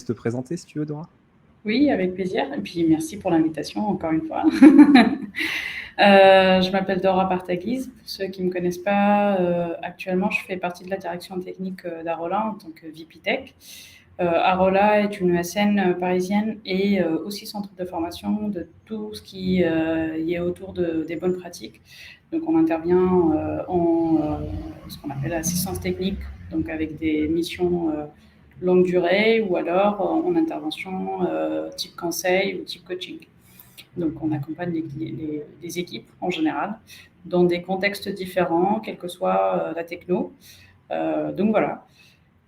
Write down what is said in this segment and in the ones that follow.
te présenter si tu veux, Dora? Oui, avec plaisir. Et puis merci pour l'invitation, encore une fois. Je m'appelle Dora Partaguise. Pour ceux qui ne me connaissent pas, actuellement, je fais partie de la direction technique d'Arola en tant que VP Tech. Arola est une ESN parisienne et aussi centre de formation de tout ce qui y est autour des bonnes pratiques. Donc on intervient en ce qu'on appelle assistance technique, donc avec des missions longue durée ou alors en intervention type conseil ou type coaching. Donc on accompagne les équipes en général dans des contextes différents, quelle que soit la techno. Donc voilà.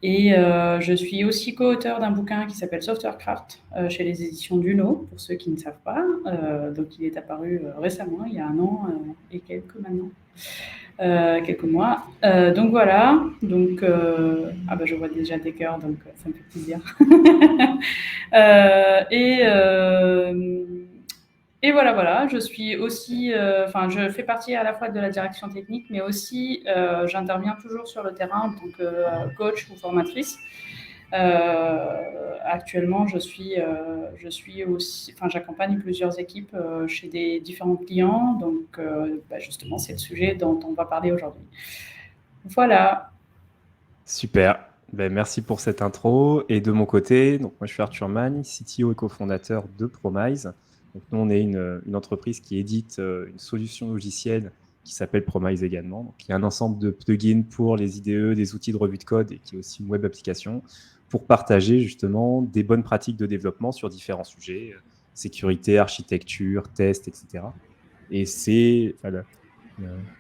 Et je suis aussi co-auteur d'un bouquin qui s'appelle Softwarecraft chez les éditions Duno, pour ceux qui ne savent pas. Donc il est apparu récemment, il y a un an et quelques maintenant. Quelques mois. Donc voilà. Donc ah bah je vois déjà des cœurs, donc ça me fait plaisir. Euh, et euh, et voilà, voilà. Je suis aussi, enfin, je fais partie à la fois de la direction technique, mais aussi j'interviens toujours sur le terrain en tant que coach ou formatrice. Actuellement, je suis aussi, enfin, j'accompagne plusieurs équipes chez des différents clients. Donc, bah, justement, c'est le sujet dont on va parler aujourd'hui. Voilà. Super. Ben, merci pour cette intro. Et de mon côté, donc moi je suis Arthur Magne, CTO et cofondateur de Promise. Donc nous on est une entreprise qui édite une solution logicielle qui s'appelle Promise également. Donc il y a un ensemble de plugins pour les IDE, des outils de revue de code et qui est aussi une web application pour partager justement des bonnes pratiques de développement sur différents sujets, sécurité, architecture, test, etc. Et c'est, enfin,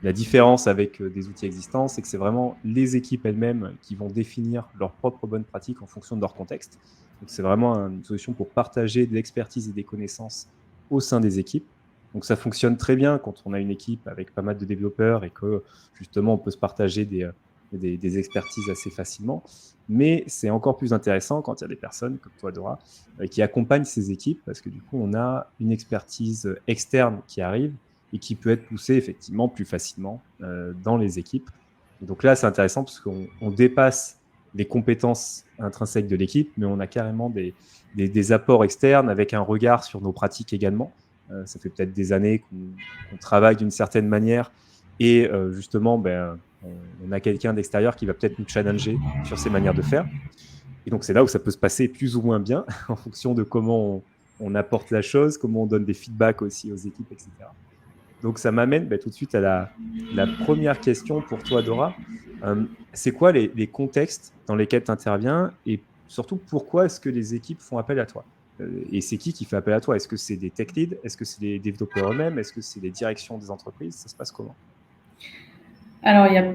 la différence avec des outils existants, c'est que c'est vraiment les équipes elles-mêmes qui vont définir leurs propres bonnes pratiques en fonction de leur contexte. Donc, c'est vraiment une solution pour partager de l'expertise et des connaissances au sein des équipes. Donc, ça fonctionne très bien quand on a une équipe avec pas mal de développeurs et que justement, on peut se partager des expertises assez facilement. Mais c'est encore plus intéressant quand il y a des personnes comme toi, Dora, qui accompagnent ces équipes parce que du coup, on a une expertise externe qui arrive et qui peut être poussé effectivement plus facilement dans les équipes. Et donc là, c'est intéressant parce qu'on dépasse les compétences intrinsèques de l'équipe, mais on a carrément des apports externes avec un regard sur nos pratiques également. Ça fait peut-être des années qu'on travaille d'une certaine manière et justement, on a quelqu'un d'extérieur qui va peut-être nous challenger sur ces manières de faire. Et donc, c'est là où ça peut se passer plus ou moins bien en fonction de comment on apporte la chose, comment on donne des feedbacks aussi aux équipes, etc. Donc, ça m'amène tout de suite à la première question pour toi, Dora. C'est quoi les contextes dans lesquels tu interviens et surtout pourquoi est-ce que les équipes font appel à toi? Et c'est qui fait appel à toi? Est-ce que c'est des tech leads? Est-ce que c'est les développeurs eux-mêmes? Est-ce que c'est les directions des entreprises? Ça se passe comment? Alors, il y a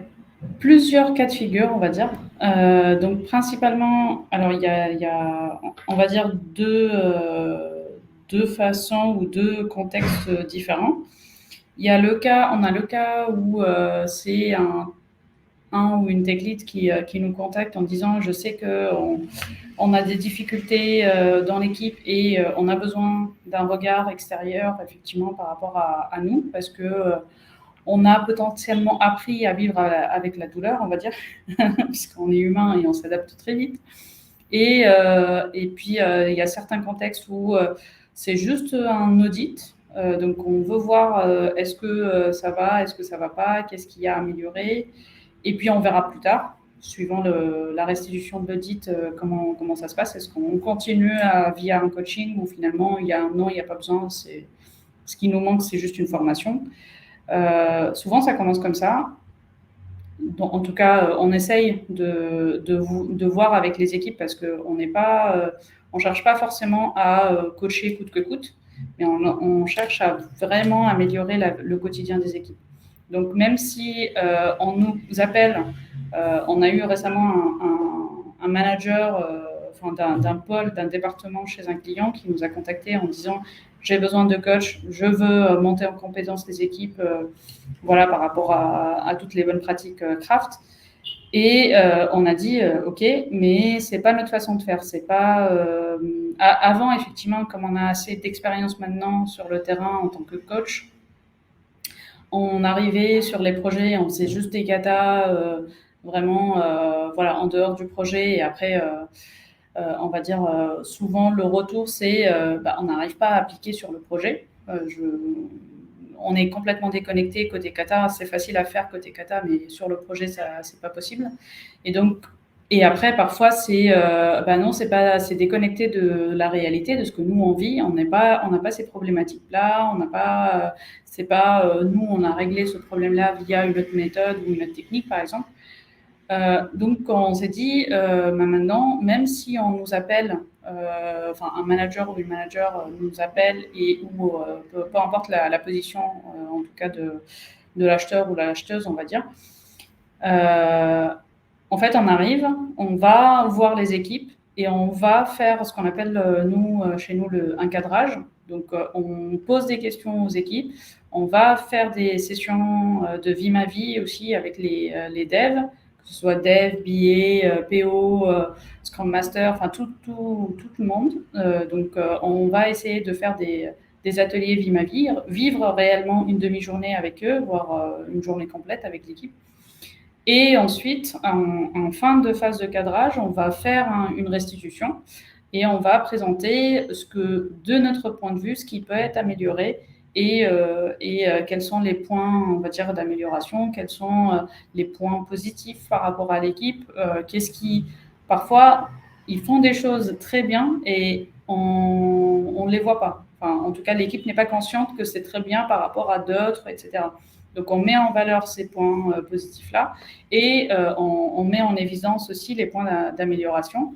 plusieurs cas de figure, on va dire. Donc, principalement, alors il y a, on va dire, deux façons ou deux contextes différents. On a le cas où c'est un ou une tech lead qui nous contacte en disant je sais on a des difficultés dans l'équipe et on a besoin d'un regard extérieur effectivement par rapport à nous parce que on a potentiellement appris à vivre avec la douleur, on va dire, puisqu'on est humain et on s'adapte très vite. Et puis, il y a certains contextes où c'est juste un audit. Donc, on veut voir est-ce que ça va, est-ce que ça va pas, qu'est-ce qu'il y a à améliorer. Et puis, on verra plus tard, suivant la restitution de l'audit, comment ça se passe. Est-ce qu'on continue via un coaching ou finalement, il y a un non, il n'y a pas besoin. Ce qui nous manque, c'est juste une formation. Souvent, ça commence comme ça. Donc, en tout cas, on essaye de voir avec les équipes parce qu'on n'est pas, on cherche pas forcément à coacher coûte que coûte, mais on cherche à vraiment améliorer le quotidien des équipes. Donc, même si on nous appelle, on a eu récemment un manager enfin, d'un pôle, d'un département chez un client qui nous a contacté en disant j'ai besoin de coach, je veux monter en compétence les équipes voilà, par rapport à toutes les bonnes pratiques craft. Et on a dit, OK, mais c'est pas notre façon de faire. C'est pas avant effectivement, comme on a assez d'expérience maintenant sur le terrain en tant que coach, on arrivait sur les projets, on faisait juste des katas, vraiment, voilà, en dehors du projet. Et après, on va dire, souvent le retour, c'est on n'arrive pas à appliquer sur le projet. On est complètement déconnecté côté kata, c'est facile à faire côté kata, mais sur le projet, ça, c'est pas possible. Et donc, et après, parfois, c'est non, c'est déconnecté de la réalité, de ce que nous on vit. On n'a pas ces problématiques-là. On n'a pas, c'est pas nous on a réglé ce problème-là via une autre méthode ou une autre technique, par exemple. Donc, on s'est dit, maintenant, même si on nous appelle, un manager ou une manager nous appelle ou peu importe la position, en tout cas de l'acheteur ou l'acheteuse, on va dire. En fait, on arrive, on va voir les équipes et on va faire ce qu'on appelle, chez nous, un cadrage. Donc, on pose des questions aux équipes. On va faire des sessions de vie ma vie aussi avec les devs, que ce soit dev, BA, PO, Scrum Master, enfin tout le monde. Donc, on va essayer de faire des ateliers vie ma vie, vivre réellement une demi-journée avec eux, voire une journée complète avec l'équipe. Et ensuite, en fin de phase de cadrage, on va faire une restitution et on va présenter ce que, de notre point de vue, ce qui peut être amélioré et quels sont les points, on va dire, d'amélioration, quels sont les points positifs par rapport à l'équipe, qu'est-ce qui, parfois, ils font des choses très bien et on ne les voit pas. Enfin, en tout cas, l'équipe n'est pas consciente que c'est très bien par rapport à d'autres, etc. Donc, on met en valeur ces points positifs-là et on met en évidence aussi les points d'amélioration.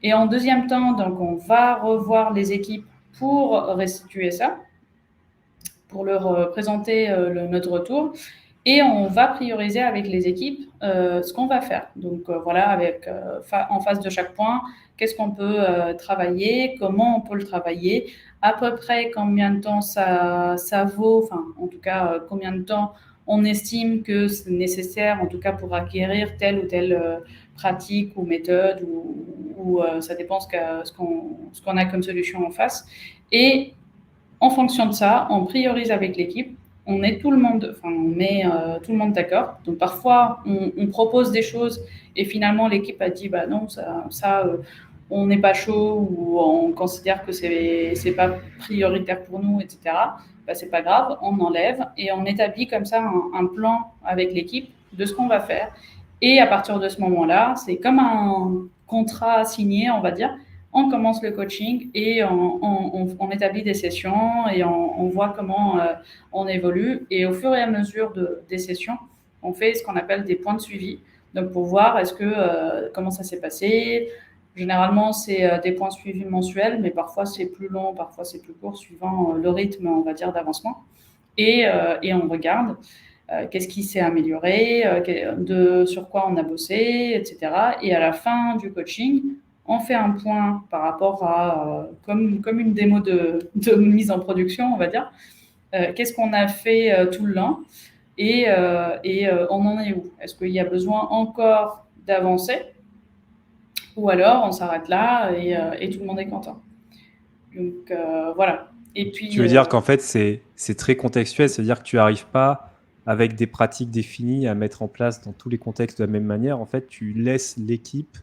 Et en deuxième temps, donc, on va revoir les équipes pour restituer ça, pour leur présenter notre retour. Et on va prioriser avec les équipes ce qu'on va faire. Donc voilà, en face de chaque point, qu'est-ce qu'on peut travailler, comment on peut le travailler, à peu près combien de temps ça vaut, enfin en tout cas combien de temps on estime que c'est nécessaire, en tout cas pour acquérir telle ou telle pratique ou méthode, ou ça dépend ce qu'on a comme solution en face. Et en fonction de ça, on priorise avec l'équipe, on met tout le monde, tout le monde d'accord. Donc parfois, on propose des choses et finalement l'équipe a dit non, on n'est pas chaud ou on considère que c'est pas prioritaire pour nous, etc. C'est pas grave, on enlève et on établit comme ça un plan avec l'équipe de ce qu'on va faire. Et à partir de ce moment-là, c'est comme un contrat signé, on va dire. On commence le coaching et on établit des sessions et on voit comment on évolue. Et au fur et à mesure des sessions, on fait ce qu'on appelle des points de suivi. Donc, pour voir comment ça s'est passé. Généralement, c'est des points de suivi mensuels, mais parfois c'est plus long, parfois c'est plus court, suivant le rythme, on va dire, d'avancement. Et on regarde qu'est-ce qui s'est amélioré, sur quoi on a bossé, etc. Et à la fin du coaching, on fait un point par rapport à, comme une démo de mise en production, on va dire. Qu'est-ce qu'on a fait tout le long et on en est où? Est-ce qu'il y a besoin encore d'avancer? Ou alors on s'arrête là et tout le monde est content. Donc voilà. Et puis, Tu veux dire qu'en fait, c'est très contextuel, c'est-à-dire que tu n'arrives pas, avec des pratiques définies, à mettre en place dans tous les contextes de la même manière. En fait, tu laisses l'équipe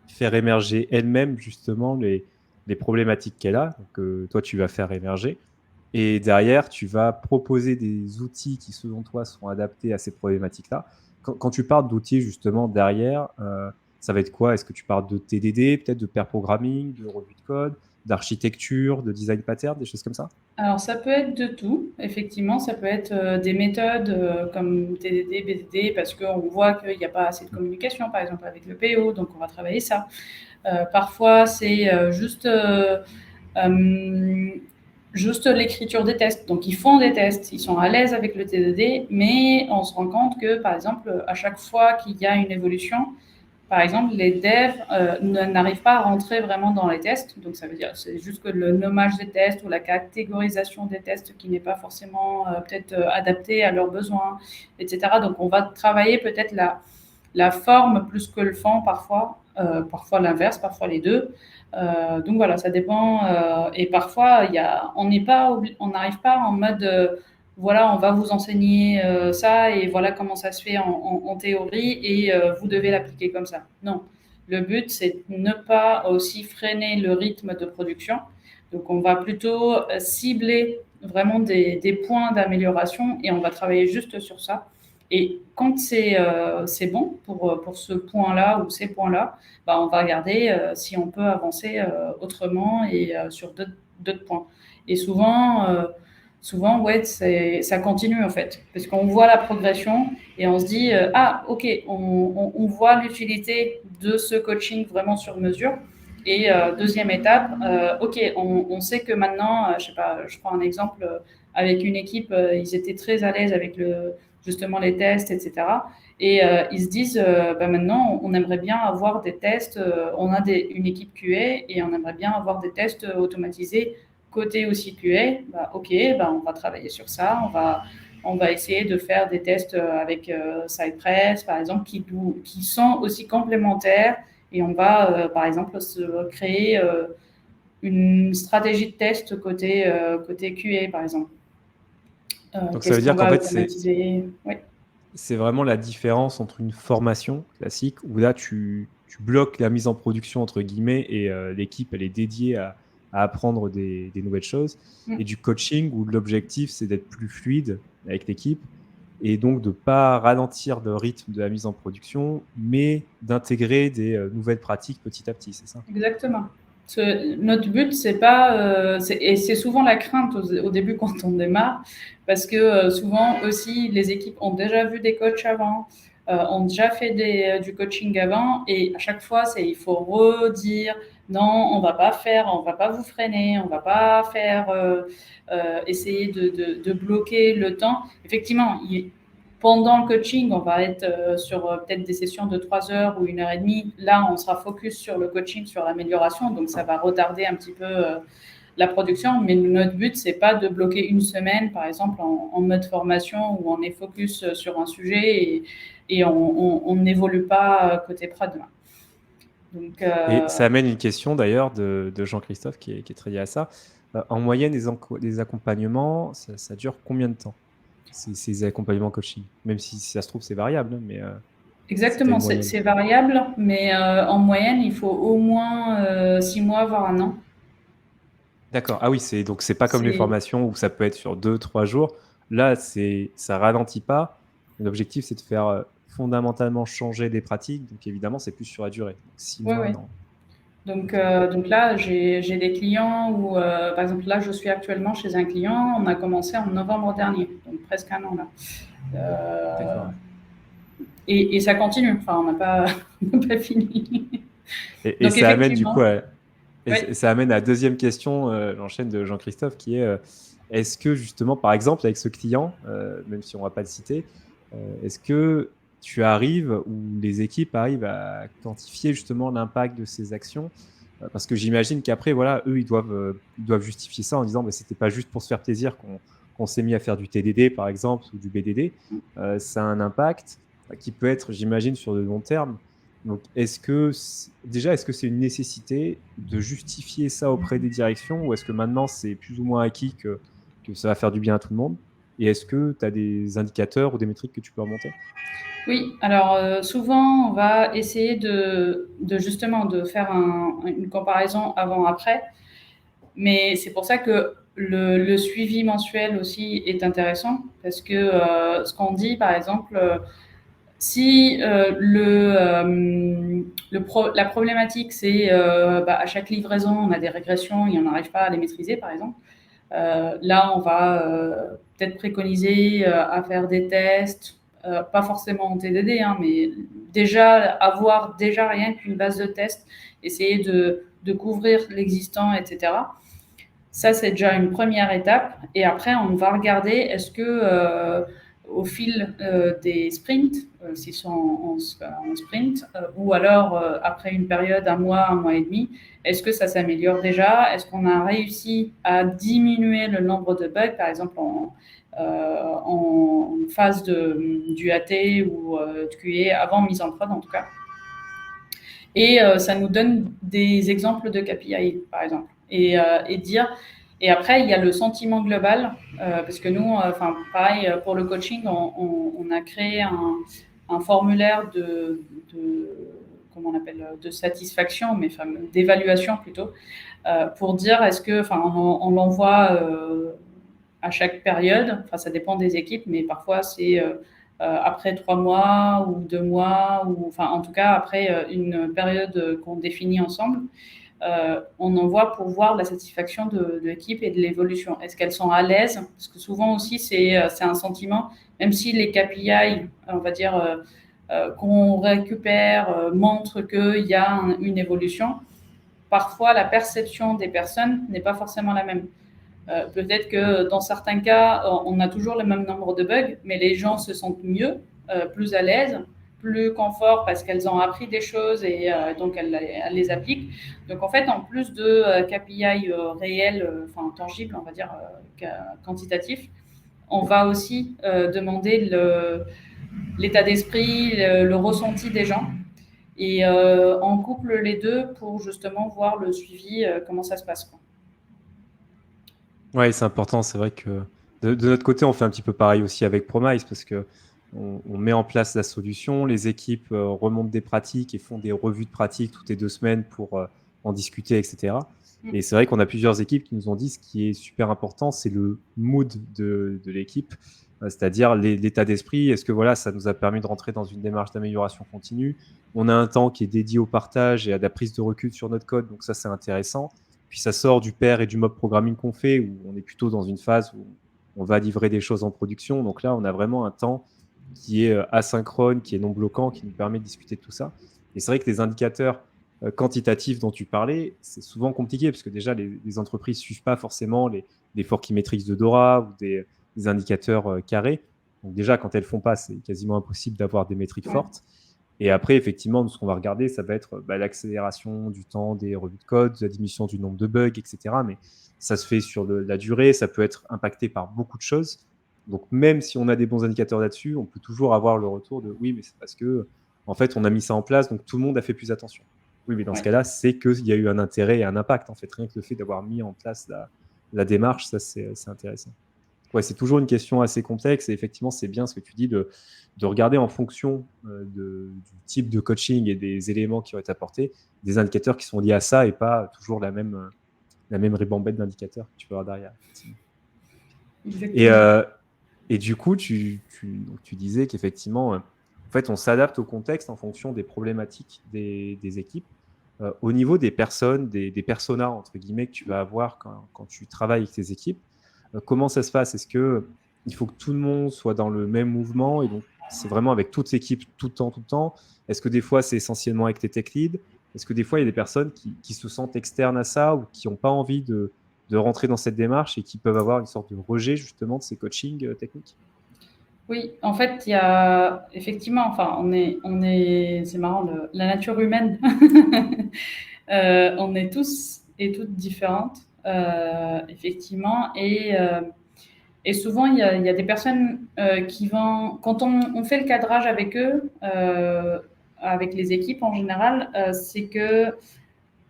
faire émerger elle-même justement les problématiques qu'elle a, que toi tu vas faire émerger. Et derrière, tu vas proposer des outils qui, selon toi, seront adaptés à ces problématiques-là. Quand tu parles d'outils, justement, derrière, ça va être quoi? Est-ce que tu parles de TDD, peut-être de pair programming, de revue de code, d'architecture, de design pattern, des choses comme ça? Alors, ça peut être de tout, effectivement. Ça peut être des méthodes comme TDD, BDD, parce qu'on voit qu'il n'y a pas assez de communication, par exemple, avec le PO, donc on va travailler ça. Parfois, c'est juste l'écriture des tests. Donc, ils font des tests, ils sont à l'aise avec le TDD, mais on se rend compte que, par exemple, à chaque fois qu'il y a une évolution, par exemple, les devs n'arrivent pas à rentrer vraiment dans les tests. Donc, ça veut dire c'est juste que le nommage des tests ou la catégorisation des tests qui n'est pas forcément peut-être adaptée à leurs besoins, etc. Donc, on va travailler peut-être la forme plus que le fond parfois, parfois l'inverse, parfois les deux. Donc voilà, ça dépend. Et parfois, on n'arrive pas en mode voilà, on va vous enseigner ça et voilà comment ça se fait en théorie et vous devez l'appliquer comme ça. Non. le but, c'est de ne pas aussi freiner le rythme de production. Donc, on va plutôt cibler vraiment des points d'amélioration et on va travailler juste sur ça. Et quand c'est bon pour ce point-là ou ces points-là, bah, on va regarder si on peut avancer autrement et sur d'autres points. Et souvent ouais, ça continue en fait, parce qu'on voit la progression et on se dit ah ok, on voit l'utilité de ce coaching vraiment sur mesure. Et deuxième étape, ok, on sait que maintenant, je sais pas, je prends un exemple avec une équipe, ils étaient très à l'aise avec justement les tests, etc. Et ils se disent, bah maintenant, on aimerait bien avoir des tests. On a une équipe QA et on aimerait bien avoir des tests automatisés côté aussi QA. Bah, ok, bah on va travailler sur ça. On va essayer de faire des tests avec Cypress, par exemple, qui sont aussi complémentaires. Et on va, par exemple, se créer une stratégie de test côté QA, par exemple. Donc ça veut Qu'est-ce qu'on dire qu'en va fait, automatiser? Oui. c'est vraiment la différence entre une formation classique où là, tu bloques la mise en production, entre guillemets, et l'équipe, elle est dédiée à apprendre des nouvelles choses, et du coaching où l'objectif, c'est d'être plus fluide avec l'équipe et donc de ne pas ralentir le rythme de la mise en production, mais d'intégrer des nouvelles pratiques petit à petit, c'est ça? Exactement. Notre but, c'est pas, et c'est souvent la crainte au début quand on démarre, parce que souvent aussi les équipes ont déjà vu des coachs avant, ont déjà fait du coaching avant, et à chaque fois, il faut redire non, on va pas faire, on va pas vous freiner, on va pas faire, essayer de bloquer le temps. Effectivement, pendant le coaching, on va être sur peut-être des sessions de 3 heures ou 1 heure et demie. Là, on sera focus sur le coaching, sur l'amélioration. Donc, ça va retarder un petit peu la production. Mais notre but, c'est pas de bloquer une semaine, par exemple, en mode formation où on est focus sur un sujet et on n'évolue pas côté prod. Donc, Et ça amène une question d'ailleurs de Jean-Christophe qui est très liée à ça. En moyenne, les accompagnements, ça dure combien de temps, ces accompagnements coaching? Même si ça se trouve, c'est variable, hein, mais si tu as exactement, une moyenne. c'est variable, mais en moyenne, il faut au moins 6 mois, voire un an. D'accord. Ah oui, donc c'est pas comme les C'est formations où ça peut être sur 2, 3 jours. Là, ça ralentit pas. L'objectif, c'est de faire fondamentalement changer des pratiques. Donc évidemment, c'est plus sur la durée. Donc 6 ouais, mois, ouais. non. Donc là, j'ai des clients où, par exemple, là, je suis actuellement chez un client, on a commencé en novembre dernier, donc presque un an là. Euh, D'accord. et ça continue, enfin, on n'a pas, on n'a pas fini. Et Donc ça amène du coup effectivement, et oui, ça amène à la deuxième question, j'enchaîne, de Jean-Christophe, qui est est-ce que justement, par exemple, avec ce client, même si on ne va pas le citer, est-ce que tu arrives ou les équipes arrivent à quantifier justement l'impact de ces actions? Parce que j'imagine qu'après, voilà, eux, ils doivent justifier ça en disant bah, c'était pas juste pour se faire plaisir qu'on s'est mis à faire du TDD, par exemple, ou du BDD. Ça a un impact qui peut être, j'imagine, sur le long terme. Donc, est-ce que c'est une nécessité de justifier ça auprès des directions ou est-ce que maintenant c'est plus ou moins acquis que ça va faire du bien à tout le monde? Et est-ce que tu as des indicateurs ou des métriques que tu peux remonter? oui. Alors souvent, on va essayer justement de faire une comparaison avant-après, mais c'est pour ça que le suivi mensuel aussi est intéressant, parce que ce qu'on dit, par exemple, si la problématique, c'est bah, à chaque livraison, on a des régressions et on n'arrive pas à les maîtriser, par exemple, là, on va peut-être préconiser à faire des tests, pas forcément en TDD, hein, mais déjà avoir déjà rien qu'une base de tests, essayer de couvrir l'existant, etc. Ça, c'est déjà une première étape. Et après, on va regarder est-ce que au fil des sprints, s'ils sont en sprint, ou alors après une période, un mois et demi, est-ce que ça s'améliore déjà? Est-ce qu'on a réussi à diminuer le nombre de bugs, par exemple en phase du AT ou de QA, avant mise en prod en tout cas? Et ça nous donne des exemples de KPI, par exemple. Et dire. Et après, il y a le sentiment global, parce que nous, enfin, pareil, pour le coaching, on a créé un formulaire comment on appelle, de satisfaction, mais enfin, d'évaluation plutôt, pour dire est-ce que, enfin, on l'envoie à chaque période, enfin, ça dépend des équipes, mais parfois c'est après 3 mois ou 2 mois, ou enfin, en tout cas, après une période qu'on définit ensemble. On envoie pour voir la satisfaction de l'équipe et de l'évolution. Est-ce qu'elles sont à l'aise? Parce que souvent aussi, c'est un sentiment, même si les KPI, on va dire, qu'on récupère montrent qu'il y a une évolution, parfois la perception des personnes n'est pas forcément la même. Peut-être que dans certains cas, on a toujours le même nombre de bugs, mais les gens se sentent mieux, plus à l'aise, plus confort parce qu'elles ont appris des choses et donc elles les appliquent. Donc en fait, en plus de KPI réels, enfin tangibles, on va dire quantitatifs, on va aussi demander l'état d'esprit, le ressenti des gens. Et on couple les deux pour justement voir le suivi, comment ça se passe, quoi. Ouais, c'est important. C'est vrai que de notre côté, on fait un petit peu pareil aussi avec Promise parce que on met en place la solution, les équipes remontent des pratiques et font des revues de pratiques toutes les 2 semaines pour en discuter, etc. Et c'est vrai qu'on a plusieurs équipes qui nous ont dit ce qui est super important, c'est le mood de l'équipe, c'est-à-dire l'état d'esprit. Est-ce que voilà, ça nous a permis de rentrer dans une démarche d'amélioration continue? On a un temps qui est dédié au partage et à la prise de recul sur notre code, donc ça c'est intéressant. Puis ça sort du pair et du mob programming qu'on fait, où on est plutôt dans une phase où on va livrer des choses en production. Donc là, on a vraiment un temps qui est asynchrone, qui est non bloquant, qui nous permet de discuter de tout ça. Et c'est vrai que les indicateurs quantitatifs dont tu parlais, c'est souvent compliqué, parce que déjà, les entreprises ne suivent pas forcément les Forky Metrics de Dora ou des indicateurs carrés. Donc déjà, quand elles ne font pas, c'est quasiment impossible d'avoir des métriques fortes. Et après, effectivement, nous, ce qu'on va regarder, ça va être l'accélération du temps des revues de code, la diminution du nombre de bugs, etc. Mais ça se fait sur la durée, ça peut être impacté par beaucoup de choses. Donc, même si on a des bons indicateurs là-dessus, on peut toujours avoir le retour de oui, mais c'est parce que, en fait, on a mis ça en place, donc tout le monde a fait plus attention. Oui, mais dans ce cas-là, c'est qu'il y a eu un intérêt et un impact. En fait, rien que le fait d'avoir mis en place la démarche, ça, c'est intéressant. Ouais, c'est toujours une question assez complexe et effectivement, c'est bien ce que tu dis de regarder en fonction du type de coaching et des éléments qui ont été apportés, des indicateurs qui sont liés à ça et pas toujours la même ribambelle d'indicateurs que tu peux avoir derrière. Et du coup, tu disais qu'effectivement, en fait, on s'adapte au contexte en fonction des problématiques des équipes. Au niveau des personnes, des personas, entre guillemets, que tu vas avoir quand tu travailles avec tes équipes, comment ça se passe? Est-ce qu'il faut que tout le monde soit dans le même mouvement et donc c'est vraiment avec toute l'équipe tout le temps? Est-ce que des fois, c'est essentiellement avec tes tech leads? Est-ce que des fois, il y a des personnes qui se sentent externes à ça ou qui n'ont pas envie de rentrer dans cette démarche et qui peuvent avoir une sorte de rejet justement de ces coachings techniques? Oui, en fait, il y a effectivement, enfin, c'est marrant, la nature humaine, on est tous et toutes différentes, effectivement, et souvent il y a des personnes qui vont, quand on fait le cadrage avec eux, avec les équipes en général, c'est que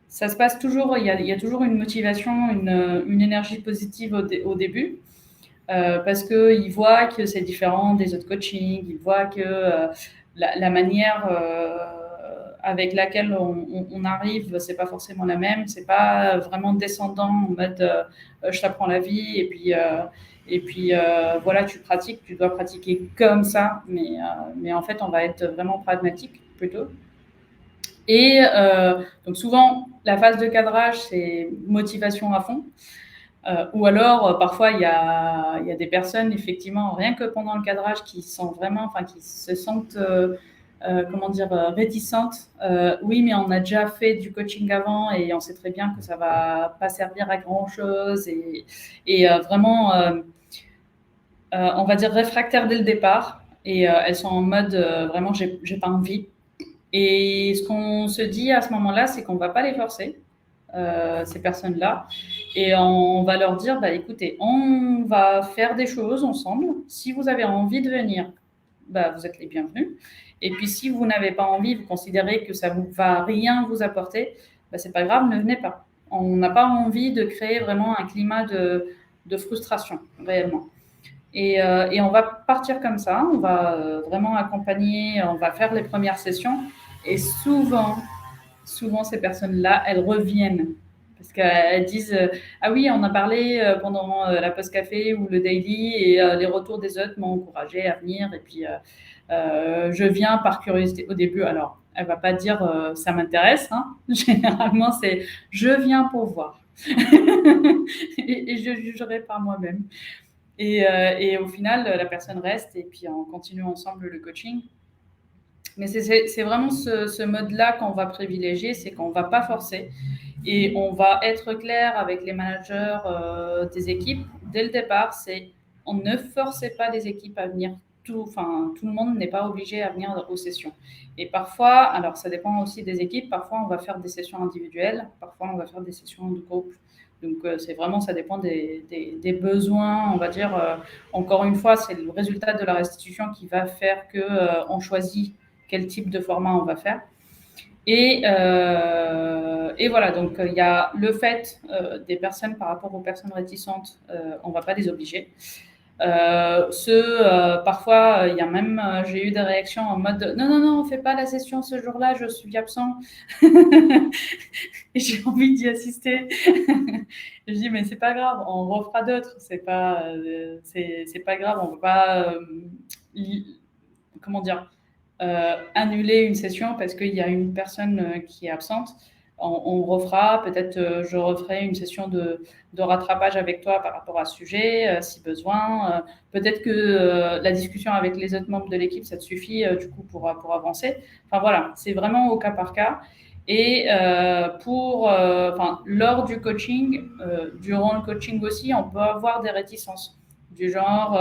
ça se passe toujours, il y a toujours une motivation, une énergie positive au début. Parce qu'ils voient que c'est différent des autres coachings, ils voient que la manière avec laquelle on arrive, c'est pas forcément la même, c'est pas vraiment descendant en mode je t'apprends la vie et puis voilà, tu pratiques, tu dois pratiquer comme ça, mais en fait on va être vraiment pragmatique plutôt. Et donc souvent la phase de cadrage c'est motivation à fond. Ou alors, parfois, il y a des personnes, effectivement, rien que pendant le cadrage, qui sont vraiment, enfin, qui se sentent, comment dire, réticentes. Oui, mais on a déjà fait du coaching avant et on sait très bien que ça va pas servir à grand chose et vraiment, on va dire réfractaires dès le départ. Et elles sont en mode vraiment, j'ai pas envie. Et ce qu'on se dit à ce moment-là, c'est qu'on va pas les forcer, ces personnes-là. Et on va leur dire, bah, écoutez, on va faire des choses ensemble. Si vous avez envie de venir, bah, vous êtes les bienvenus. Et puis, si vous n'avez pas envie, vous considérez que ça ne va rien vous apporter, bah, c'est pas grave, ne venez pas. On n'a pas envie de créer vraiment un climat de frustration, réellement. Et on va partir comme ça, on va vraiment accompagner, on va faire les premières sessions Et souvent, ces personnes-là, elles reviennent. Parce qu'elles disent ah oui, on a parlé pendant la pause café ou le daily, et les retours des autres m'ont encouragé à venir. Et puis, je viens par curiosité au début. Alors, elle va pas dire ça m'intéresse. Hein. Généralement, c'est je viens pour voir. Et je jugerai par moi-même. Et au final, la personne reste et puis on continue ensemble le coaching. Mais c'est vraiment ce mode-là qu'on va privilégier, c'est qu'on ne va pas forcer et on va être clair avec les managers des équipes dès le départ. C'est on ne forçait pas les équipes à venir. Tout le monde n'est pas obligé à venir aux sessions. Et parfois, alors ça dépend aussi des équipes, parfois on va faire des sessions individuelles, parfois on va faire des sessions de groupe. Donc c'est vraiment, ça dépend des besoins, on va dire. Encore une fois, c'est le résultat de la restitution qui va faire qu'on choisit quel type de format on va faire. Et voilà, donc il y a le fait des personnes par rapport aux personnes réticentes, on ne va pas les obliger. Parfois, il y a même, j'ai eu des réactions en mode non, non, non, on ne fait pas la session ce jour-là, je suis absent. Et j'ai envie d'y assister. Je dis, mais c'est pas grave, on refera d'autres. C'est pas grave, on ne va pas, comment dire, annuler une session parce qu'il y a une personne qui est absente. On refera, peut-être je referai une session de rattrapage avec toi par rapport à ce sujet, si besoin. Peut-être que la discussion avec les autres membres de l'équipe, ça te suffit du coup pour avancer. Enfin voilà, c'est vraiment au cas par cas. Et lors du coaching, durant le coaching aussi, on peut avoir des réticences du genre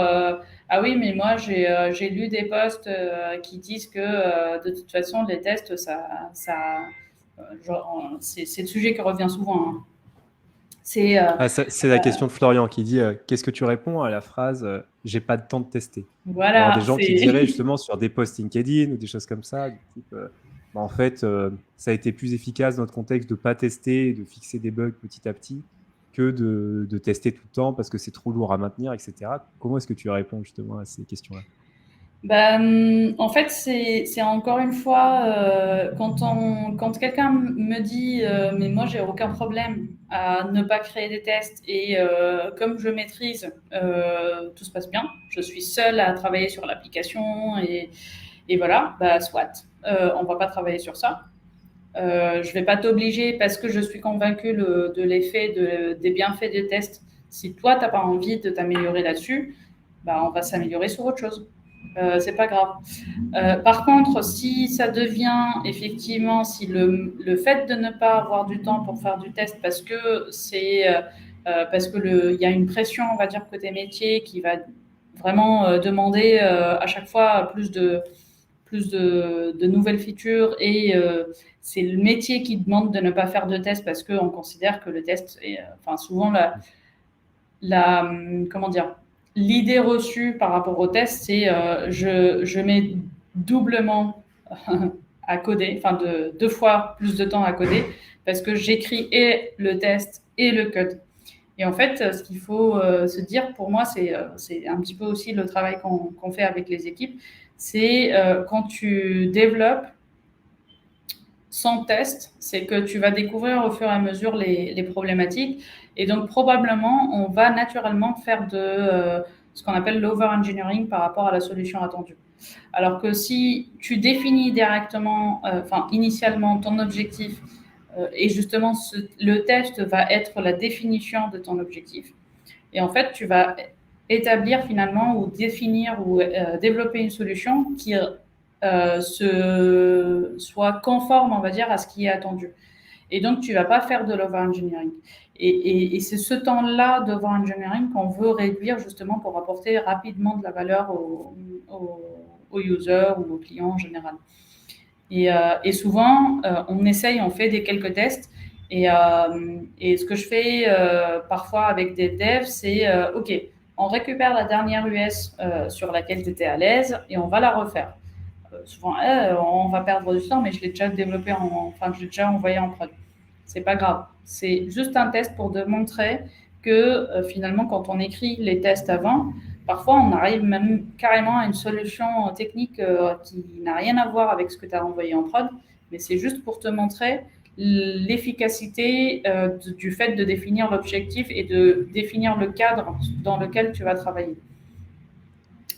ah oui, mais moi j'ai lu des posts qui disent que de toute façon les tests, c'est le sujet qui revient souvent. Hein. C'est la question de Florian qui dit qu'est-ce que tu réponds à la phrase j'ai pas de temps de tester. Voilà. Alors, des gens qui diraient justement sur des posts LinkedIn ou des choses comme ça, du type en fait, ça a été plus efficace dans notre contexte de ne pas tester et de fixer des bugs petit à petit que de tester tout le temps parce que c'est trop lourd à maintenir, etc. Comment est-ce que tu réponds justement à ces questions-là? En fait, c'est encore une fois, quand quelqu'un me dit mais moi j'ai aucun problème à ne pas créer des tests et comme je maîtrise, tout se passe bien, je suis seule à travailler sur l'application et voilà, soit, on va pas travailler sur ça. Je vais pas t'obliger parce que je suis convaincue de l'effet des bienfaits des tests. Si toi t'as pas envie de t'améliorer là-dessus, on va s'améliorer sur autre chose. C'est pas grave. Par contre, si ça devient effectivement, si le fait de ne pas avoir du temps pour faire du test parce que il y a une pression, on va dire côté métier, qui va vraiment demander à chaque fois plus de nouvelles features et c'est le métier qui demande de ne pas faire de test parce qu'on considère que le test est, souvent comment dire, l'idée reçue par rapport au test, c'est je mets doublement à coder, deux fois plus de temps à coder parce que j'écris et le test et le code. Et en fait, ce qu'il faut se dire, pour moi, c'est un petit peu aussi le travail qu'on fait avec les équipes, c'est quand tu développes sans test, c'est que tu vas découvrir au fur et à mesure les problématiques. Et donc, probablement, on va naturellement faire de ce qu'on appelle l'over-engineering par rapport à la solution attendue. Alors que si tu définis directement, initialement, ton objectif, et justement, le test va être la définition de ton objectif. Et en fait, tu vas établir finalement ou définir ou développer une solution qui soit conforme, on va dire, à ce qui est attendu. Et donc, tu ne vas pas faire de l'over-engineering. Et c'est ce temps-là d'over-engineering qu'on veut réduire justement pour apporter rapidement de la valeur aux users ou aux clients en général. Et souvent, on fait des quelques tests. Et ce que je fais parfois avec des devs, c'est OK, on récupère la dernière US sur laquelle tu étais à l'aise et on va la refaire. Souvent, on va perdre du temps, mais je l'ai déjà développé, je l'ai déjà envoyé en prod. C'est pas grave. C'est juste un test pour démontrer que finalement, quand on écrit les tests avant, parfois, on arrive même carrément à une solution technique qui n'a rien à voir avec ce que tu as envoyé en prod, mais c'est juste pour te montrer l'efficacité du fait de définir l'objectif et de définir le cadre dans lequel tu vas travailler.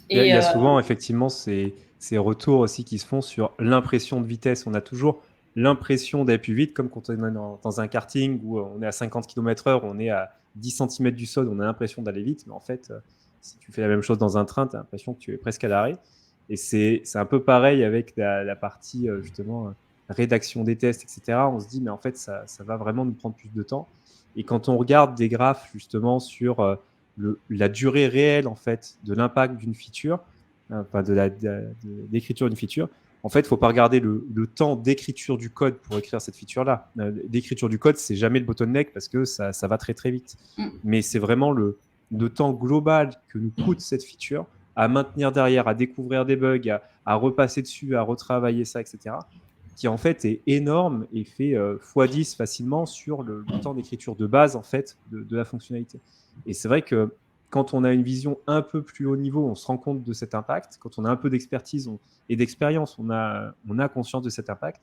Il y a souvent effectivement ces retours aussi qui se font sur l'impression de vitesse. On a toujours l'impression d'aller plus vite, comme quand on est dans un karting où on est à 50 km/h, on est à 10 cm du sol, on a l'impression d'aller vite, mais en fait, si tu fais la même chose dans un train, tu as l'impression que tu es presque à l'arrêt. Et c'est un peu pareil avec la partie justement rédaction des tests, etc. On se dit, mais en fait, ça va vraiment nous prendre plus de temps. Et quand on regarde des graphes justement sur la durée réelle en fait de l'impact d'une feature, enfin de l'écriture d'une feature, en fait, il ne faut pas regarder le temps d'écriture du code pour écrire cette feature-là. L'écriture du code, c'est jamais le bottleneck parce que ça va très très vite. Mais c'est vraiment le temps global que nous coûte cette feature à maintenir derrière, à découvrir des bugs, à repasser dessus, à retravailler ça, etc., qui en fait est énorme et fait x10 facilement sur le temps d'écriture de base en fait de la fonctionnalité. Et c'est vrai que quand on a une vision un peu plus haut niveau, on se rend compte de cet impact. Quand on a un peu d'expertise et d'expérience, on a conscience de cet impact.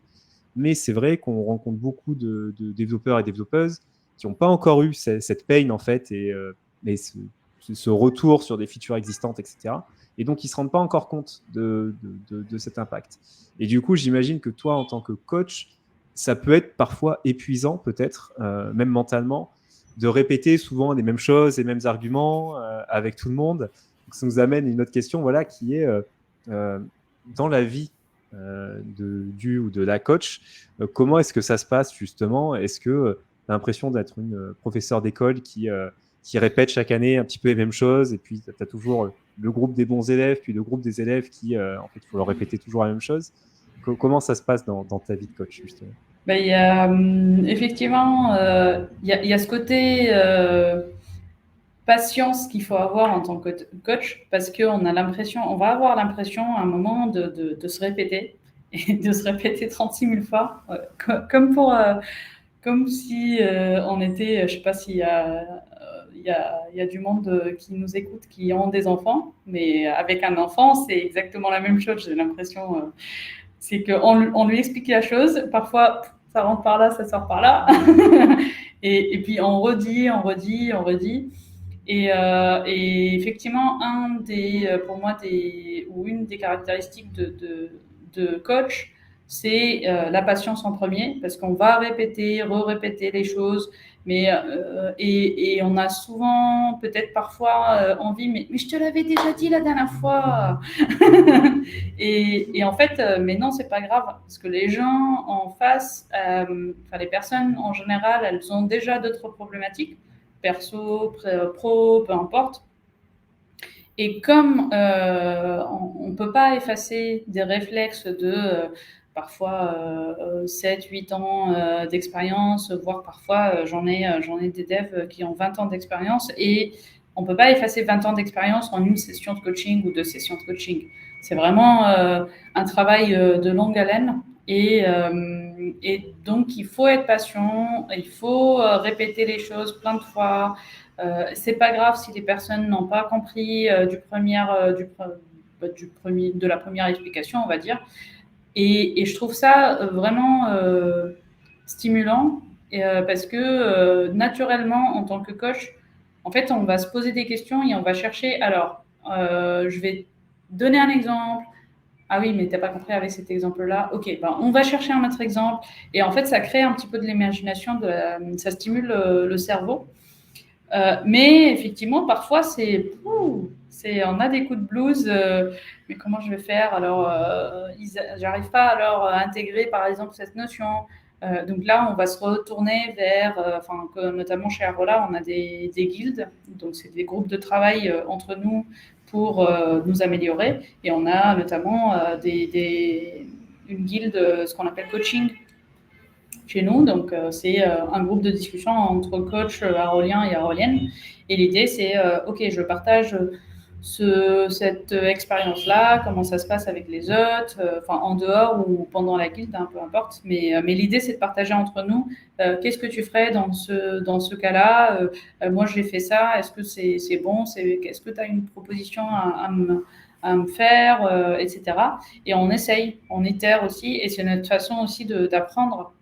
Mais c'est vrai qu'on rencontre beaucoup de développeurs et développeuses qui n'ont pas encore eu cette pain en fait et ce retour sur des features existantes, etc. Et donc, ils ne se rendent pas encore compte de cet impact. Et du coup, j'imagine que toi, en tant que coach, ça peut être parfois épuisant, peut-être, même mentalement, de répéter souvent les mêmes choses, les mêmes arguments avec tout le monde. Donc, ça nous amène à une autre question, voilà, qui est dans la vie du ou de la coach, comment est-ce que ça se passe justement? Est-ce que tu as l'impression d'être une professeure d'école qui répète chaque année un petit peu les mêmes choses et puis tu as toujours le groupe des bons élèves, puis le groupe des élèves qui, en fait, il faut leur répéter toujours la même chose? Comment ça se passe dans ta vie de coach, justement? Ben, il y a, effectivement, il y a ce côté patience qu'il faut avoir en tant que coach parce qu'on a l'impression, on va avoir l'impression à un moment de se répéter et de se répéter 36 000 fois, comme pour, comme si on était, je sais pas s'il y a, il y a du monde qui nous écoute qui ont des enfants, mais avec un enfant, c'est exactement la même chose, j'ai l'impression. C'est qu'on lui explique la chose, parfois ça rentre par là, ça sort par là, et puis on redit, on redit, on redit. Et effectivement, pour moi, ou une des caractéristiques de coach, c'est la patience en premier, parce qu'on va répéter, re-répéter les choses, et on a souvent, peut-être parfois, envie, mais je te l'avais déjà dit la dernière fois. Et en fait, mais non, c'est pas grave, parce que les gens en face, enfin les personnes en général, elles ont déjà d'autres problématiques perso, pro, peu importe. Et comme on ne peut pas effacer des réflexes de parfois 7, 8 ans d'expérience, voire parfois j'en ai des devs qui ont 20 ans d'expérience, et on ne peut pas effacer 20 ans d'expérience en une session de coaching ou deux sessions de coaching. C'est vraiment un travail de longue haleine. Et donc, il faut être patient, il faut répéter les choses plein de fois. C'est pas grave si les personnes n'ont pas compris de la première explication, on va dire. Et je trouve ça vraiment stimulant parce que naturellement, en tant que coach, en fait, on va se poser des questions et on va chercher. Alors, je vais donner un exemple. Ah oui, mais tu n'as pas compris avec cet exemple-là. Ok, ben, on va chercher un autre exemple. Et en fait, ça crée un petit peu de l'imagination, ça stimule le cerveau. Mais effectivement, parfois, on a des coups de blues. Mais comment je vais faire? Alors, j'arrive pas à leur intégrer, par exemple, cette notion. Donc là, on va se retourner vers, notamment chez Arola, on a des guildes. Donc, c'est des groupes de travail entre nous pour nous améliorer. Et on a notamment une guilde, ce qu'on appelle coaching chez nous. Donc, c'est un groupe de discussion entre coachs aroliens et aroliennes. Et l'idée, c'est, OK, je partage cette expérience-là, comment ça se passe avec les autres, en dehors ou pendant la guilde, peu importe. Mais l'idée, c'est de partager entre nous qu'est-ce que tu ferais dans ce cas-là. Moi, j'ai fait ça. Est-ce que c'est bon? Est-ce que tu as une proposition à me faire, etc. Et on essaye, on itère aussi. Et c'est notre façon aussi d'apprendre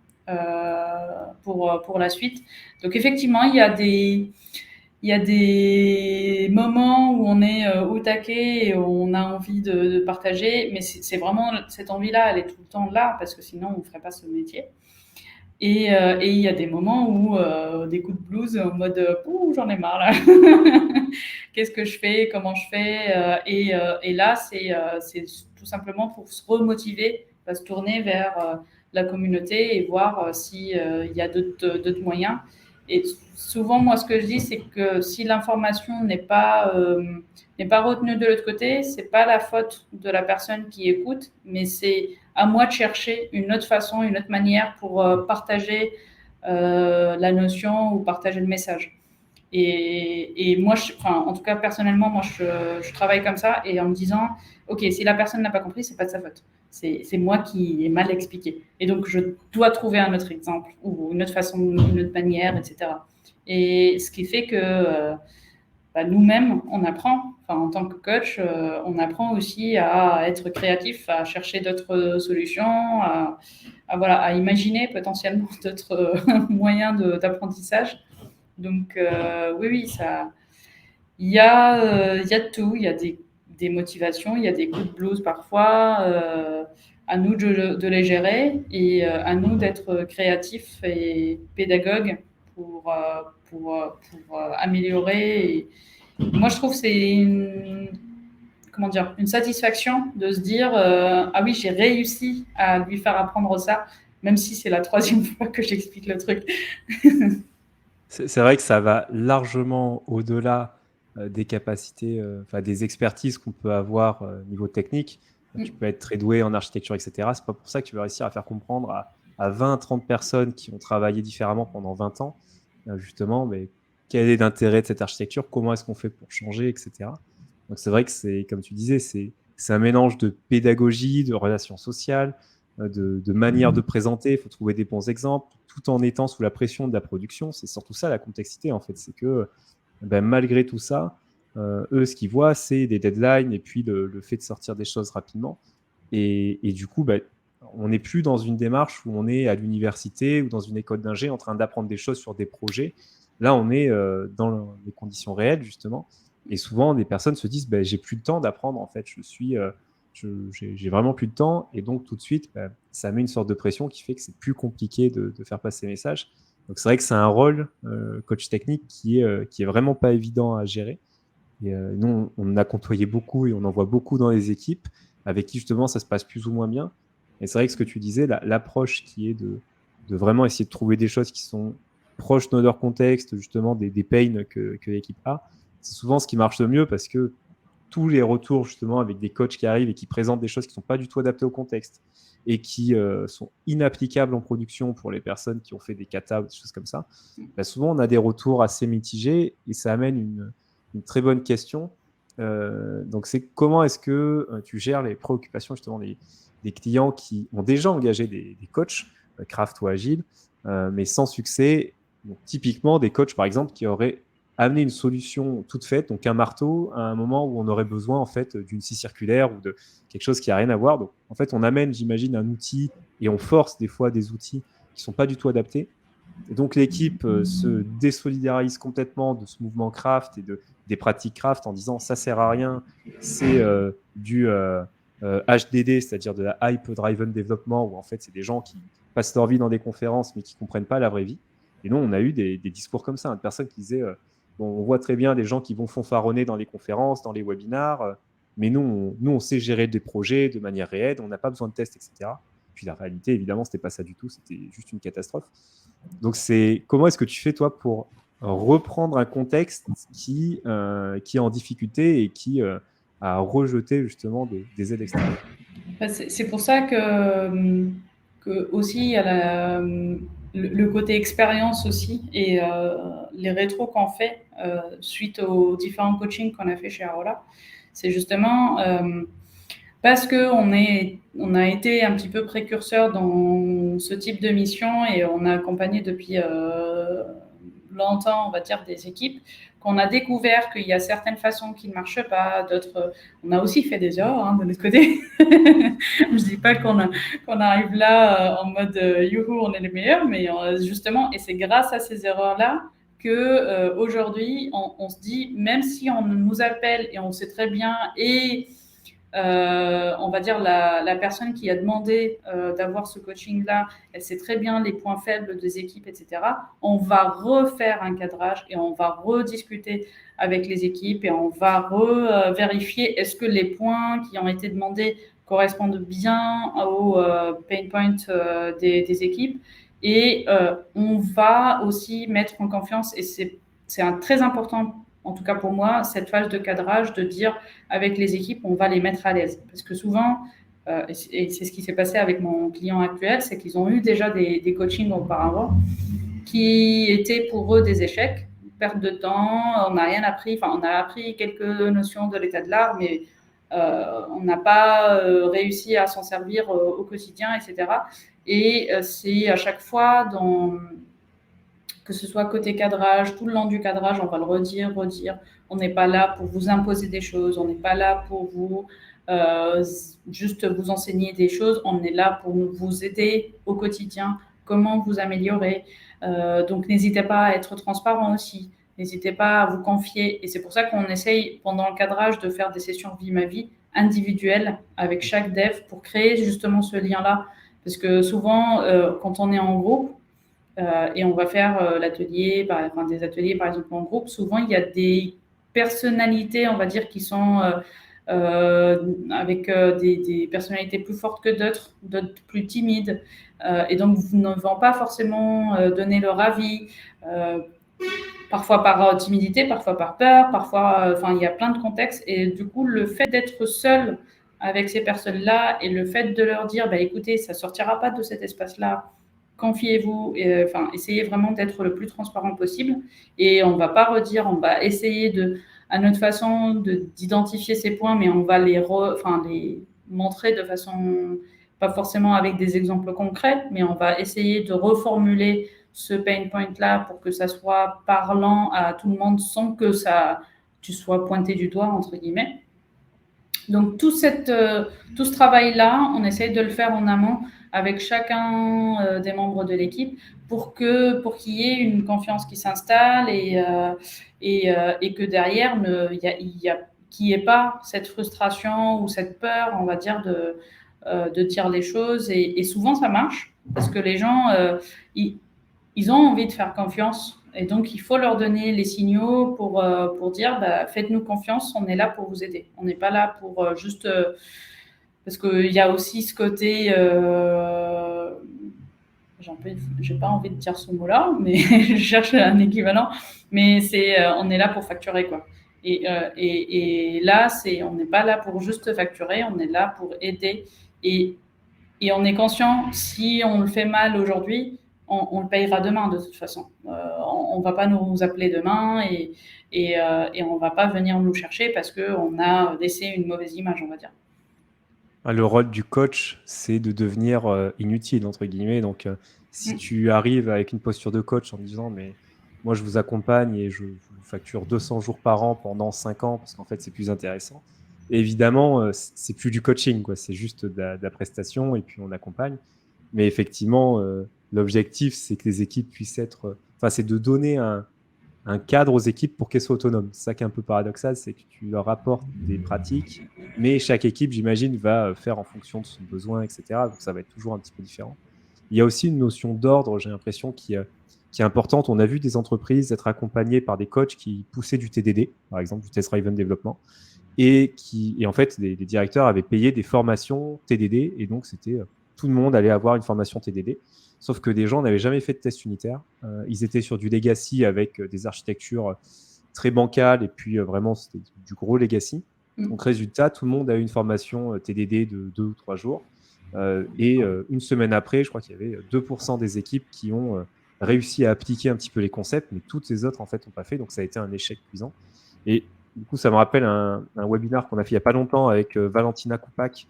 pour la suite. Donc, effectivement, il y a des moments où on est au taquet et où on a envie de partager, mais c'est vraiment cette envie-là, elle est tout le temps là, parce que sinon on ne ferait pas ce métier. Et il y a des moments où des coups de blues en mode ouh, j'en ai marre là. Qu'est-ce que je fais? Comment je fais? Et là, c'est tout simplement pour se remotiver, se tourner vers la communauté et voir s'il y a d'autres moyens. Et souvent, moi, ce que je dis, c'est que si l'information n'est pas retenue de l'autre côté, c'est pas la faute de la personne qui écoute, mais c'est à moi de chercher une autre façon, une autre manière pour partager la notion ou partager le message. Et moi, en tout cas, personnellement, moi, je travaille comme ça et en me disant, OK, si la personne n'a pas compris, c'est pas de sa faute. C'est moi qui ai mal expliqué. Et donc, je dois trouver un autre exemple ou une autre façon, une autre manière, etc. Et ce qui fait que nous-mêmes, on apprend. En tant que coach, on apprend aussi à être créatif, à chercher d'autres solutions, voilà, à imaginer potentiellement d'autres moyens d'apprentissage. Donc, oui, oui, il y a de tout. Il y a des motivations, il y a des coups de blues parfois. À nous de les gérer et à nous d'être créatifs et pédagogues pour améliorer. Et moi, je trouve que c'est comment dire, une satisfaction de se dire ah oui, j'ai réussi à lui faire apprendre ça, même si c'est la troisième fois que j'explique le truc. C'est vrai que ça va largement au-delà des capacités, des expertises qu'on peut avoir niveau technique. Tu peux être très doué en architecture, etc. C'est pas pour ça que tu vas réussir à faire comprendre à 20, 30 personnes qui ont travaillé différemment pendant 20 ans, justement, mais quel est l'intérêt de cette architecture, comment est-ce qu'on fait pour changer, etc. Donc c'est vrai que c'est, comme tu disais, c'est un mélange de pédagogie, de relations sociales, de manière de présenter. Il faut trouver des bons exemples, tout en étant sous la pression de la production. C'est surtout ça la complexité, en fait. C'est que malgré tout ça, eux, ce qu'ils voient, c'est des deadlines et puis le fait de sortir des choses rapidement. Et du coup, on n'est plus dans une démarche où on est à l'université ou dans une école d'ingé en train d'apprendre des choses sur des projets. Là, on est dans les conditions réelles, justement. Et souvent, des personnes se disent j'ai plus de temps d'apprendre, en fait. J'ai vraiment plus de temps. Et donc, tout de suite, ça met une sorte de pression qui fait que c'est plus compliqué de faire passer les messages. Donc, c'est vrai que c'est un rôle, coach technique, qui est vraiment pas évident à gérer. Et nous, on a côtoyé beaucoup et on en voit beaucoup dans les équipes avec qui, justement, ça se passe plus ou moins bien. Et c'est vrai que ce que tu disais, l'approche qui est de vraiment essayer de trouver des choses qui sont proches de leur contexte, justement, des pains que l'équipe a, c'est souvent ce qui marche le mieux parce que tous les retours, justement, avec des coachs qui arrivent et qui présentent des choses qui ne sont pas du tout adaptées au contexte et qui sont inapplicables en production pour les personnes qui ont fait des katas ou des choses comme ça, souvent, on a des retours assez mitigés et ça amène une très bonne question. Donc, c'est comment est-ce que tu gères les préoccupations, justement, des clients qui ont déjà engagé des coachs, craft ou agile, mais sans succès. Donc, typiquement, des coachs, par exemple, qui auraient amené une solution toute faite, donc un marteau, à un moment où on aurait besoin en fait d'une scie circulaire ou de quelque chose qui n'a rien à voir. Donc, en fait, on amène, j'imagine, un outil et on force des fois des outils qui ne sont pas du tout adaptés. Et donc, l'équipe se désolidarise complètement de ce mouvement craft et des pratiques craft en disant ça sert à rien, c'est du HDD, c'est-à-dire de la Hype Driven Development, où en fait, c'est des gens qui passent leur vie dans des conférences mais qui ne comprennent pas la vraie vie. Et nous, on a eu des discours comme ça, de personnes qui disaient on voit très bien des gens qui vont fanfaronner dans les conférences, dans les webinars, mais nous, on sait gérer des projets de manière réelle, on n'a pas besoin de tests, etc. Puis la réalité, évidemment, ce n'était pas ça du tout, c'était juste une catastrophe. Donc, comment est-ce que tu fais, toi, pour reprendre un contexte qui est en difficulté et qui a rejeté justement des aides extérieures? C'est pour ça que aussi il y a le côté expérience aussi et les rétros qu'on fait suite aux différents coachings qu'on a fait chez Arola, c'est justement parce qu'on on a été un petit peu précurseur dans ce type de mission et on a accompagné depuis longtemps, on va dire, des équipes, qu'on a découvert qu'il y a certaines façons qui ne marchent pas, d'autres. On a aussi fait des erreurs de notre côté. Je ne dis pas qu'on arrive là en mode youhou, on est les meilleurs, mais justement, et c'est grâce à ces erreurs-là que aujourd'hui, on se dit, même si on nous appelle et on sait très bien et on va dire la personne qui a demandé d'avoir ce coaching-là, elle sait très bien les points faibles des équipes, etc. On va refaire un cadrage et on va rediscuter avec les équipes et on va vérifier est-ce que les points qui ont été demandés correspondent bien aux pain points des équipes. Et on va aussi mettre en confiance, et c'est très important, en tout cas pour moi, cette phase de cadrage, de dire avec les équipes, on va les mettre à l'aise. Parce que souvent, et c'est ce qui s'est passé avec mon client actuel, c'est qu'ils ont eu déjà des coachings auparavant qui étaient pour eux des échecs, perte de temps, on n'a rien appris, enfin on a appris quelques notions de l'état de l'art, mais on n'a pas réussi à s'en servir au quotidien, etc. Et c'est à chaque fois que ce soit côté cadrage, tout le long du cadrage, on va le redire. On n'est pas là pour vous imposer des choses, on n'est pas là pour vous juste vous enseigner des choses, on est là pour vous aider au quotidien, comment vous améliorer. Donc n'hésitez pas à être transparent aussi, n'hésitez pas à vous confier. Et c'est pour ça qu'on essaye pendant le cadrage de faire des sessions vie ma vie individuelles avec chaque dev pour créer justement ce lien-là. Parce que souvent, quand on est en groupe, et on va faire l'atelier, des ateliers par exemple en groupe. Souvent, il y a des personnalités, on va dire, qui sont avec des personnalités plus fortes que d'autres plus timides, et donc ne vont pas forcément donner leur avis. Parfois par timidité, parfois par peur, parfois, il y a plein de contextes. Et du coup, le fait d'être seul avec ces personnes-là et le fait de leur dire, écoutez, ça sortira pas de cet espace-là, confiez-vous, essayez vraiment d'être le plus transparent possible. Et on va pas redire, on va essayer à notre façon d'identifier ces points, mais on va les montrer de façon, pas forcément avec des exemples concrets, mais on va essayer de reformuler ce pain point-là pour que ça soit parlant à tout le monde sans que tu sois pointé du doigt, entre guillemets. Donc, tout ce travail-là, on essaye de le faire en amont avec chacun des membres de l'équipe pour qu'il y ait une confiance qui s'installe et que derrière, qu'il n'y ait pas cette frustration ou cette peur, on va dire, de dire les choses. Et souvent, ça marche parce que les gens, ils ont envie de faire confiance. Et donc, il faut leur donner les signaux pour dire faites-nous confiance, on est là pour vous aider. On n'est pas là pour juste. Parce qu'il y a aussi ce côté. J'ai pas envie de dire ce mot-là, mais je cherche un équivalent. Mais on est là pour facturer, quoi. Et là, on n'est pas là pour juste facturer, on est là pour aider. Et on est conscient, si on le fait mal aujourd'hui, on le payera demain de toute façon. On ne va pas nous appeler demain et on ne va pas venir nous chercher parce qu'on a laissé une mauvaise image, on va dire. Le rôle du coach, c'est de devenir inutile, entre guillemets. Donc, si tu arrives avec une posture de coach en disant « mais moi, je vous accompagne et je vous facture 200 jours par an pendant 5 ans parce qu'en fait, c'est plus intéressant », évidemment, c'est plus du coaching, quoi. C'est juste de la prestation et puis on accompagne. Mais effectivement, l'objectif, c'est que les équipes puissent être... c'est de donner un cadre aux équipes pour qu'elles soient autonomes. C'est ça qui est un peu paradoxal, c'est que tu leur apportes des pratiques, mais chaque équipe, j'imagine, va faire en fonction de son besoin, etc. Donc, ça va être toujours un petit peu différent. Il y a aussi une notion d'ordre, j'ai l'impression, qui est importante. On a vu des entreprises être accompagnées par des coachs qui poussaient du TDD, par exemple, du Test Driven Development, et en fait, les directeurs avaient payé des formations TDD, et donc c'était tout le monde allait avoir une formation TDD. Sauf que des gens n'avaient jamais fait de test unitaire. Ils étaient sur du legacy avec des architectures très bancales, et puis vraiment, c'était du gros legacy. Donc, résultat, tout le monde a eu une formation TDD de 2 ou 3 jours. Et une semaine après, je crois qu'il y avait 2% des équipes qui ont réussi à appliquer un petit peu les concepts, mais toutes les autres, en fait, n'ont pas fait. Donc, ça a été un échec cuisant. Et du coup, ça me rappelle un webinaire qu'on a fait il n'y a pas longtemps avec Valentina Koupak,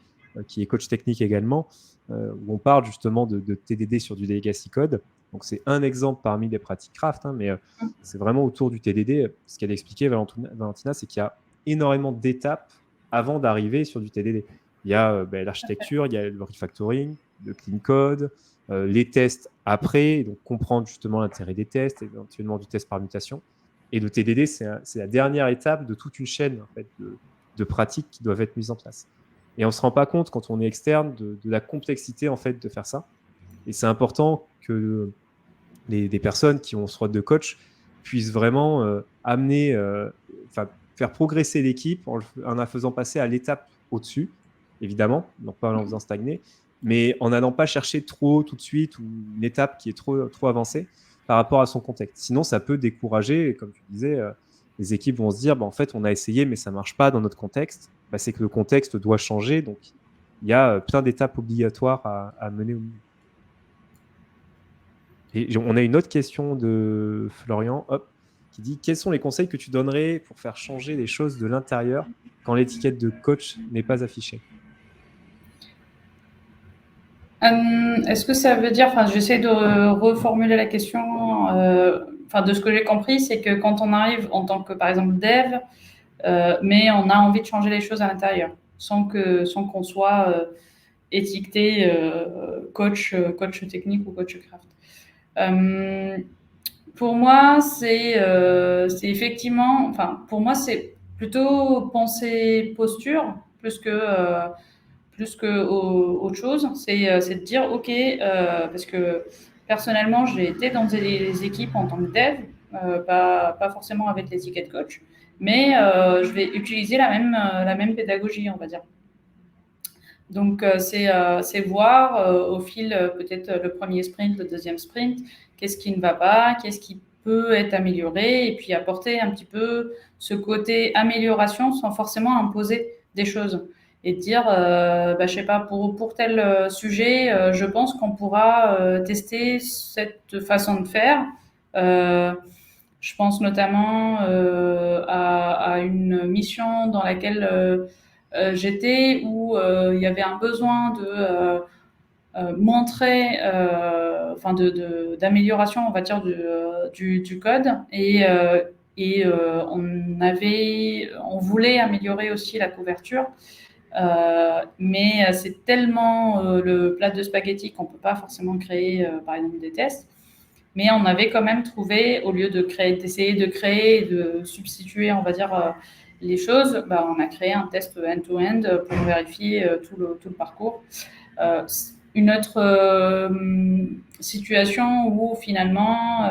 qui est coach technique également, où on parle justement de TDD sur du legacy code. Donc, c'est un exemple parmi les pratiques craft, mais c'est vraiment autour du TDD. Ce qu'elle expliquait, Valentina, c'est qu'il y a énormément d'étapes avant d'arriver sur du TDD. Il y a l'architecture, il y a le refactoring, le clean code, les tests après, donc comprendre justement l'intérêt des tests, éventuellement du test par mutation. Et le TDD, c'est la dernière étape de toute une chaîne en fait, de pratiques qui doivent être mises en place. Et on ne se rend pas compte quand on est externe de la complexité en fait, de faire ça. Et c'est important que des personnes qui ont ce rôle de coach puissent vraiment amener, faire progresser l'équipe en la faisant passer à l'étape au-dessus, évidemment, donc pas en faisant stagner, mais en n'allant pas chercher trop tout de suite ou une étape qui est trop avancée par rapport à son contexte. Sinon, ça peut décourager, et comme tu disais, les équipes vont se dire, en fait, on a essayé, mais ça ne marche pas dans notre contexte. C'est que le contexte doit changer, donc il y a plein d'étapes obligatoires à mener au milieu. Et on a une autre question de Florian, qui dit: quels sont les conseils que tu donnerais pour faire changer les choses de l'intérieur quand l'étiquette de coach n'est pas affichée? Est-ce que ça veut dire, j'essaie de reformuler la question, de ce que j'ai compris, c'est que quand on arrive en tant que, par exemple, dev, mais on a envie de changer les choses à l'intérieur, sans qu'on soit étiqueté coach technique ou coach craft. Pour moi, c'est effectivement, pour moi, c'est plutôt penser posture plus que autre chose. C'est de dire, ok, parce que personnellement, j'ai été dans des équipes en tant que dev, pas forcément avec l'étiquette coach, mais je vais utiliser la même pédagogie, on va dire. Donc, c'est voir au fil, peut-être le premier sprint, le deuxième sprint, qu'est-ce qui ne va pas, qu'est-ce qui peut être amélioré, et puis apporter un petit peu ce côté amélioration sans forcément imposer des choses. Et dire, je sais pas, pour tel sujet, je pense qu'on pourra tester cette façon de faire. Je pense notamment à une mission dans laquelle j'étais où il y avait un besoin de montrer, d'amélioration, on va dire, du code. On voulait améliorer aussi la couverture. Mais c'est tellement le plat de spaghettis qu'on ne peut pas forcément créer, par exemple, des tests. Mais on avait quand même trouvé, au lieu d'essayer de créer et de substituer, on va dire, les choses, on a créé un test end-to-end pour vérifier tout le parcours. Une autre situation où finalement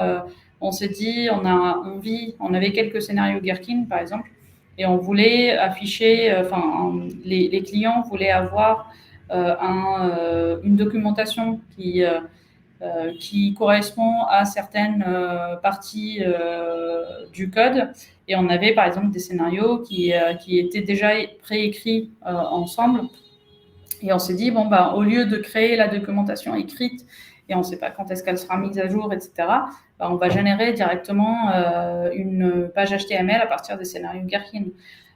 on s'est dit, on avait quelques scénarios Gherkin par exemple, et on voulait afficher, les clients voulaient avoir une documentation qui correspond à certaines parties du code. Et on avait par exemple des scénarios qui étaient déjà préécrits ensemble. Et on s'est dit, au lieu de créer la documentation écrite, et on ne sait pas quand est-ce qu'elle sera mise à jour, etc., on va générer directement une page HTML à partir des scénarios Gherkin.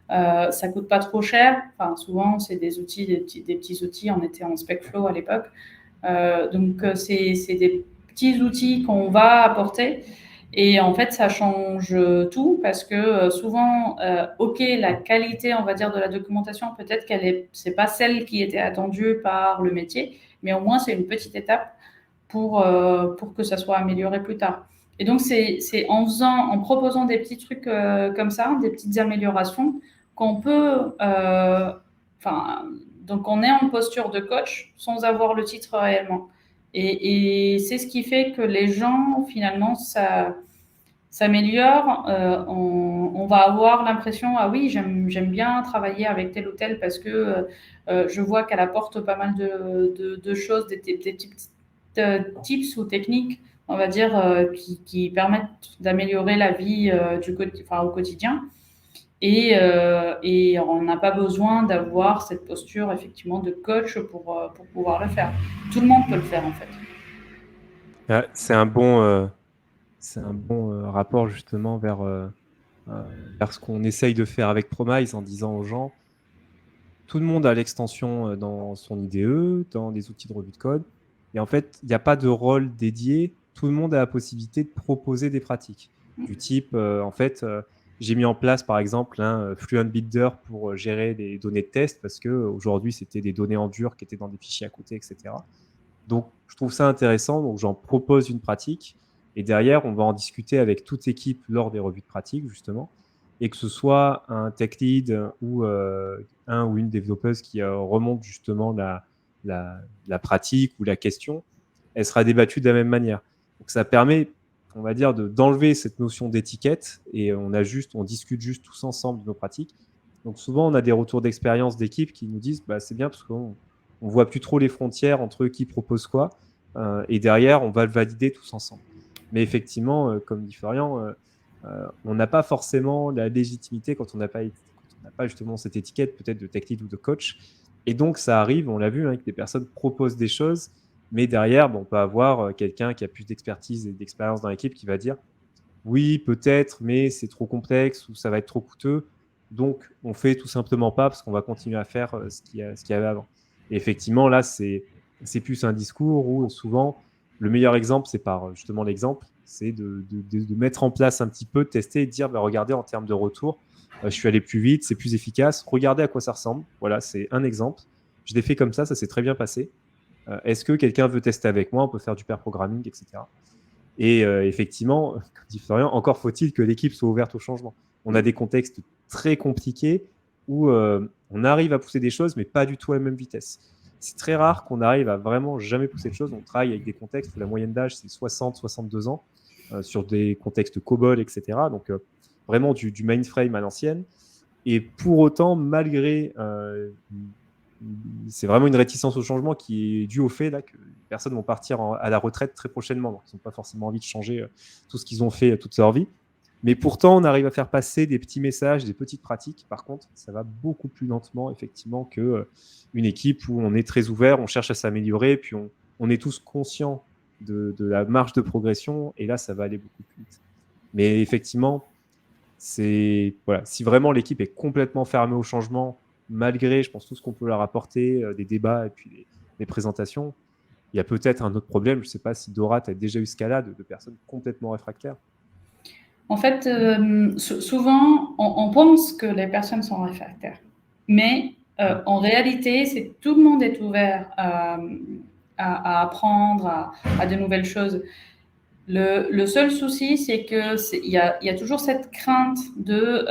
Ça coûte pas trop cher. Souvent, c'est des petits outils. On était en SpecFlow à l'époque. Donc, c'est des petits outils qu'on va apporter. Et en fait, ça change tout parce que souvent, ok, la qualité, on va dire, de la documentation, peut-être c'est pas celle qui était attendue par le métier, mais au moins c'est une petite étape pour que ça soit amélioré plus tard. Et donc, c'est en proposant des petits trucs comme ça, des petites améliorations, qu'on peut, donc on est en posture de coach sans avoir le titre réellement. Et c'est ce qui fait que les gens, finalement, ça s'améliore. On va avoir l'impression, ah oui, j'aime bien travailler avec tel ou tel parce que je vois qu'elle apporte pas mal de choses, des petits tips ou techniques, on va dire, qui permettent d'améliorer la vie au quotidien. Et on n'a pas besoin d'avoir cette posture effectivement de coach pour pouvoir le faire. Tout le monde peut le faire en fait. C'est un bon rapport justement vers ce qu'on essaye de faire avec Promise en disant aux gens, tout le monde a l'extension dans son IDE, dans des outils de revue de code. Et en fait, il n'y a pas de rôle dédié. Tout le monde a la possibilité de proposer des pratiques. Du type, en fait, j'ai mis en place, par exemple, un Fluent Builder pour gérer les données de test parce qu'aujourd'hui, c'était des données en dur qui étaient dans des fichiers à côté, etc. Donc, je trouve ça intéressant. Donc, j'en propose une pratique. Et derrière, on va en discuter avec toute équipe lors des revues de pratique, justement. Et que ce soit un tech lead ou un ou une développeuse qui remonte justement la pratique ou la question, elle sera débattue de la même manière. Donc, ça permet, on va dire, d'enlever cette notion d'étiquette et on discute juste tous ensemble de nos pratiques. Donc, souvent, on a des retours d'expérience d'équipe qui nous disent, bah, c'est bien parce qu'on on voit plus trop les frontières entre eux qui proposent quoi. Et derrière, on va le valider tous ensemble. Mais effectivement, comme dit Florian, on n'a pas forcément la légitimité quand on n'a pas justement cette étiquette peut-être de tech lead ou de coach. Et donc, ça arrive, on l'a vu, que des personnes proposent des choses, mais derrière, on peut avoir quelqu'un qui a plus d'expertise et d'expérience dans l'équipe qui va dire oui, peut-être, mais c'est trop complexe ou ça va être trop coûteux. Donc, on fait tout simplement pas parce qu'on va continuer à faire ce qu'il y avait avant. Et effectivement, là, c'est plus un discours où souvent, le meilleur exemple, c'est par justement l'exemple, c'est de mettre en place un petit peu, de tester et de dire, bah, regardez, en termes de retour, je suis allé plus vite, c'est plus efficace, regardez à quoi ça ressemble. Voilà, c'est un exemple. Je l'ai fait comme ça s'est très bien passé. Est-ce que quelqu'un veut tester avec moi? On peut faire du pair programming, etc. Et effectivement, comme dit Florian, encore faut-il que l'équipe soit ouverte au changement. On a des contextes très compliqués où on arrive à pousser des choses, mais pas du tout à la même vitesse. C'est très rare qu'on arrive à vraiment jamais pousser de choses. On travaille avec des contextes où la moyenne d'âge, c'est 60-62 ans, sur des contextes COBOL, etc. Donc, vraiment du mainframe à l'ancienne. Et pour autant, malgré c'est vraiment une réticence au changement qui est due au fait là, que les personnes vont partir à la retraite très prochainement. Donc, ils n'ont pas forcément envie de changer tout ce qu'ils ont fait toute leur vie. Mais pourtant, on arrive à faire passer des petits messages, des petites pratiques. Par contre, ça va beaucoup plus lentement, effectivement, qu'une équipe où on est très ouvert, on cherche à s'améliorer, puis on est tous conscients de la marge de progression. Et là, ça va aller beaucoup plus vite. Mais effectivement, voilà, si vraiment l'équipe est complètement fermée au changement, malgré, je pense, tout ce qu'on peut leur apporter, des débats et puis des présentations, il y a peut-être un autre problème. Je ne sais pas si Dora, tu as déjà eu ce cas-là de personnes complètement réfractaires. En fait, souvent, on pense que les personnes sont réfractaires. Mais en réalité, tout le monde est ouvert à apprendre, à de nouvelles choses. Le seul souci, c'est qu'il y a toujours cette crainte de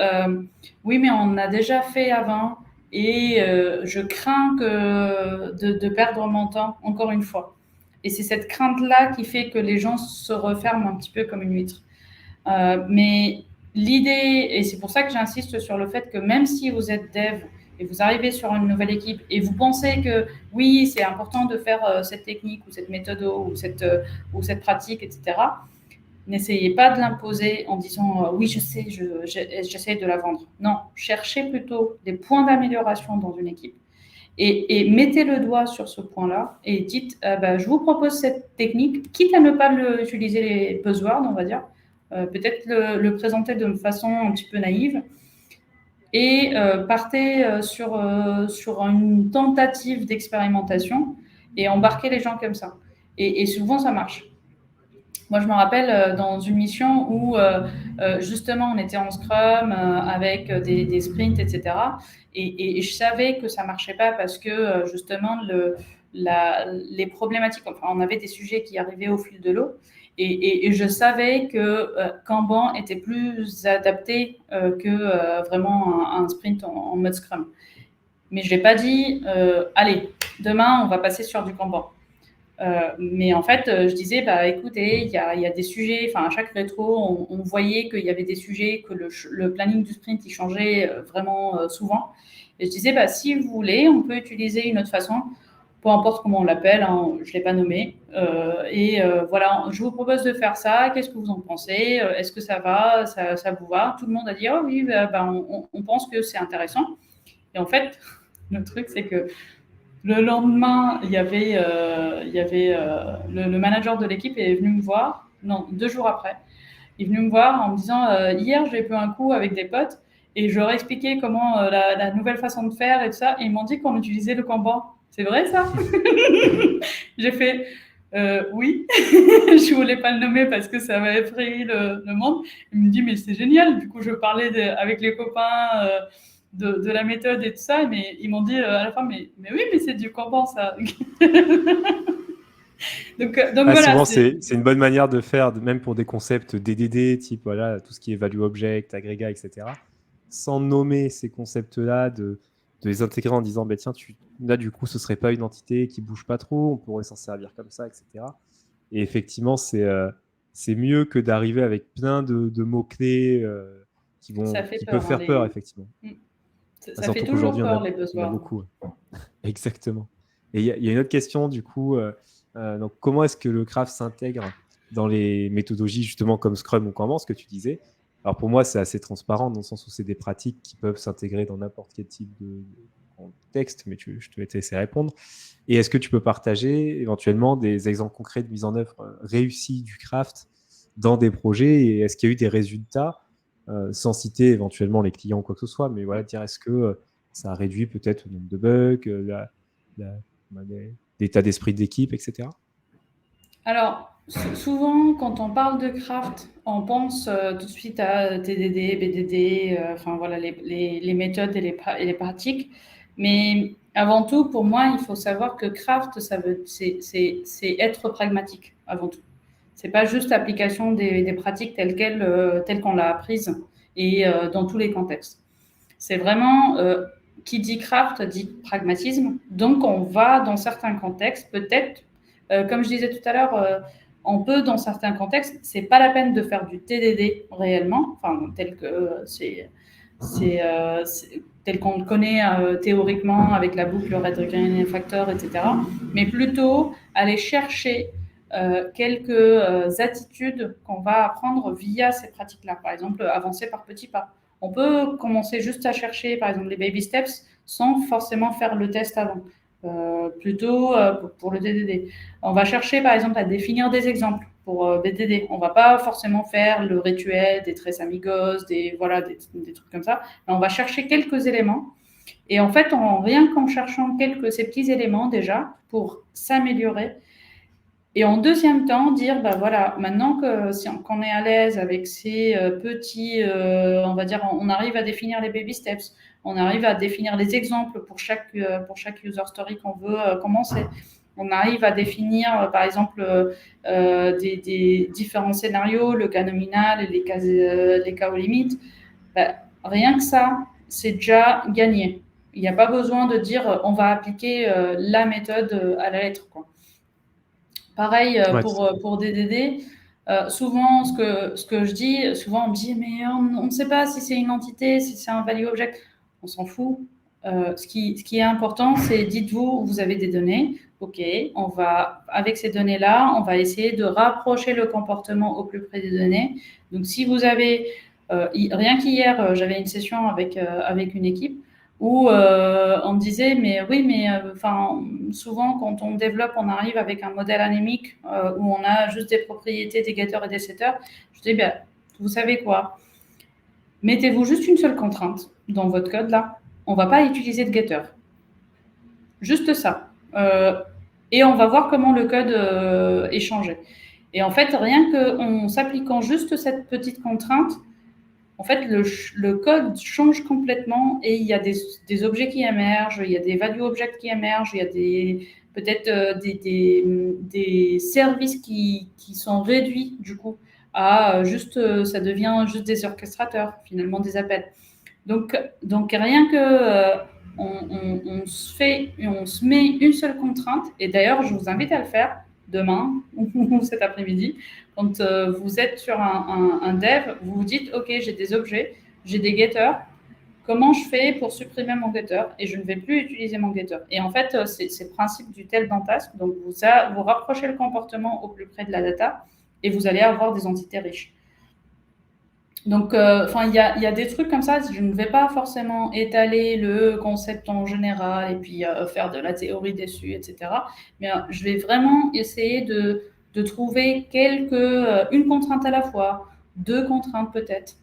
oui, mais on a déjà fait avant et je crains de perdre mon temps encore une fois. Et c'est cette crainte-là qui fait que les gens se referment un petit peu comme une huître. Mais l'idée, et c'est pour ça que j'insiste sur le fait que même si vous êtes dev et vous arrivez sur une nouvelle équipe et vous pensez que oui, c'est important de faire cette technique ou cette méthode ou cette pratique, etc., n'essayez pas de l'imposer en disant oui, je sais, j'essaie de la vendre. Non, cherchez plutôt des points d'amélioration dans une équipe. Et mettez le doigt sur ce point-là et dites je vous propose cette technique, quitte à ne pas utiliser les buzzwords, on va dire, peut-être le présenter de façon un petit peu naïve et partez sur une tentative d'expérimentation et embarquez les gens comme ça. Et souvent, ça marche. Moi, je me rappelle dans une mission où justement on était en Scrum avec des sprints, etc. Et je savais que ça marchait pas parce que justement les problématiques, enfin, on avait des sujets qui arrivaient au fil de l'eau. Et je savais que Kanban était plus adapté que vraiment un sprint en mode Scrum. Mais je l'ai pas dit, allez, demain on va passer sur du Kanban. Mais en fait, je disais, écoutez, il y a des sujets, enfin, à chaque rétro, on voyait qu'il y avait des sujets, que le planning du sprint, il changeait vraiment souvent. Et je disais, si vous voulez, on peut utiliser une autre façon. peu importe comment on l'appelle, hein, je ne l'ai pas nommé. Voilà, je vous propose de faire ça, qu'est-ce que vous en pensez? Est-ce que ça va, ça vous va? Tout le monde a dit, oh oui, on pense que c'est intéressant. Et en fait, le truc, c'est que le lendemain, le manager de l'équipe est venu me voir, non, 2 jours après, il est venu me voir en me disant hier, j'ai bu un coup avec des potes et je leur ai expliqué comment la nouvelle façon de faire et tout ça. Et ils m'ont dit qu'on utilisait le Kanban. C'est vrai ça? J'ai fait oui. Je voulais pas le nommer parce que ça avait effrayé le monde. Il me dit mais c'est génial. Du coup, je parlais avec les copains de la méthode et tout ça. Mais ils m'ont dit à la fin mais oui, mais c'est du Kanban ça. Donc voilà. Souvent, c'est une bonne manière de faire, même pour des concepts DDD, type voilà, tout ce qui est value object, agrégat, etc. Sans nommer ces concepts-là, de les intégrer en disant, tiens, là, du coup, ce serait pas une entité qui bouge pas trop, on pourrait s'en servir comme ça, etc. Et effectivement, c'est mieux que d'arriver avec plein de mots-clés qui peuvent faire peur, effectivement. Ça fait toujours peur, les buzzwords. Il y en a beaucoup. Exactement. Et il y a une autre question, du coup. Donc, comment est-ce que le craft s'intègre dans les méthodologies, justement, comme Scrum ou Kanban, ce que tu disais? Alors, pour moi, c'est assez transparent, dans le sens où c'est des pratiques qui peuvent s'intégrer dans n'importe quel type de contexte, mais je te laisse répondre. Et est-ce que tu peux partager, éventuellement, des exemples concrets de mise en œuvre réussie du craft dans des projets? Et est-ce qu'il y a eu des résultats, sans citer éventuellement les clients ou quoi que ce soit, mais voilà, dire est-ce que ça a réduit peut-être le nombre de bugs, l'état d'esprit d'équipe, etc. Alors, souvent, quand on parle de craft, on pense tout de suite à TDD, BDD, enfin voilà, les méthodes et les pratiques. Mais avant tout, pour moi, il faut savoir que craft, c'est être pragmatique, avant tout. C'est pas juste l'application des pratiques telles qu'on l'a apprise et dans tous les contextes. C'est vraiment, qui dit craft dit pragmatisme. Donc, on va, dans certains contextes, peut-être, comme je disais tout à l'heure, on peut, dans certains contextes, c'est pas la peine de faire du TDD réellement, enfin, tel qu'on le connaît théoriquement avec la boucle Red Recurring Factor, etc. Mais plutôt aller chercher quelques attitudes qu'on va apprendre via ces pratiques-là. Par exemple, avancer par petits pas. On peut commencer juste à chercher, par exemple, les baby steps sans forcément faire le test avant. Plutôt pour le DDD. On va chercher, par exemple, à définir des exemples pour BDD. On ne va pas forcément faire le rituel des tres amigos, des trucs comme ça. Mais on va chercher quelques éléments. Et en fait, rien qu'en cherchant ces petits éléments déjà pour s'améliorer, et en deuxième temps, dire, voilà, maintenant qu'on est à l'aise avec ces petits, on va dire, on arrive à définir les baby steps, on arrive à définir les exemples pour chaque user story qu'on veut commencer. On arrive à définir, par exemple, des différents scénarios, le cas nominal et les cas aux limites. Rien que ça, c'est déjà gagné. Il n'y a pas besoin de dire, on va appliquer la méthode à la lettre, quoi. Pareil pour DDD. Souvent, ce que je dis, souvent on me dit, mais on ne sait pas si c'est une entité, si c'est un value object. On s'en fout. Ce qui est important, c'est dites-vous, vous avez des données. OK, avec ces données-là, on va essayer de rapprocher le comportement au plus près des données. Donc, si vous avez, rien qu'hier, j'avais une session avec une équipe où on me disait, mais oui, mais souvent quand on développe, on arrive avec un modèle anémique où on a juste des propriétés des getters et des setters. Je dis, vous savez quoi? Mettez-vous juste une seule contrainte dans votre code là. On ne va pas utiliser de getter. Juste ça. Et on va voir comment le code est changé. Et en fait, rien qu'en s'appliquant juste cette petite contrainte, en fait, le code change complètement et il y a des objets qui émergent, il y a des value objects qui émergent, il y a peut-être des services qui sont réduits du coup à ça devient juste des orchestrateurs, finalement des appels. Donc rien que on se met une seule contrainte, et d'ailleurs, je vous invite à le faire demain ou cet après-midi. Quand vous êtes sur un dev, vous vous dites, OK, j'ai des objets, j'ai des getters. comment je fais pour supprimer mon getter et je ne vais plus utiliser mon getter. Et en fait, c'est le principe du tel dans task. Donc, vous rapprochez le comportement au plus près de la data et vous allez avoir des entités riches. Donc, il y a des trucs comme ça. Je ne vais pas forcément étaler le concept en général et puis faire de la théorie dessus, etc. Mais je vais vraiment essayer de trouver une contrainte à la fois, deux contraintes peut-être,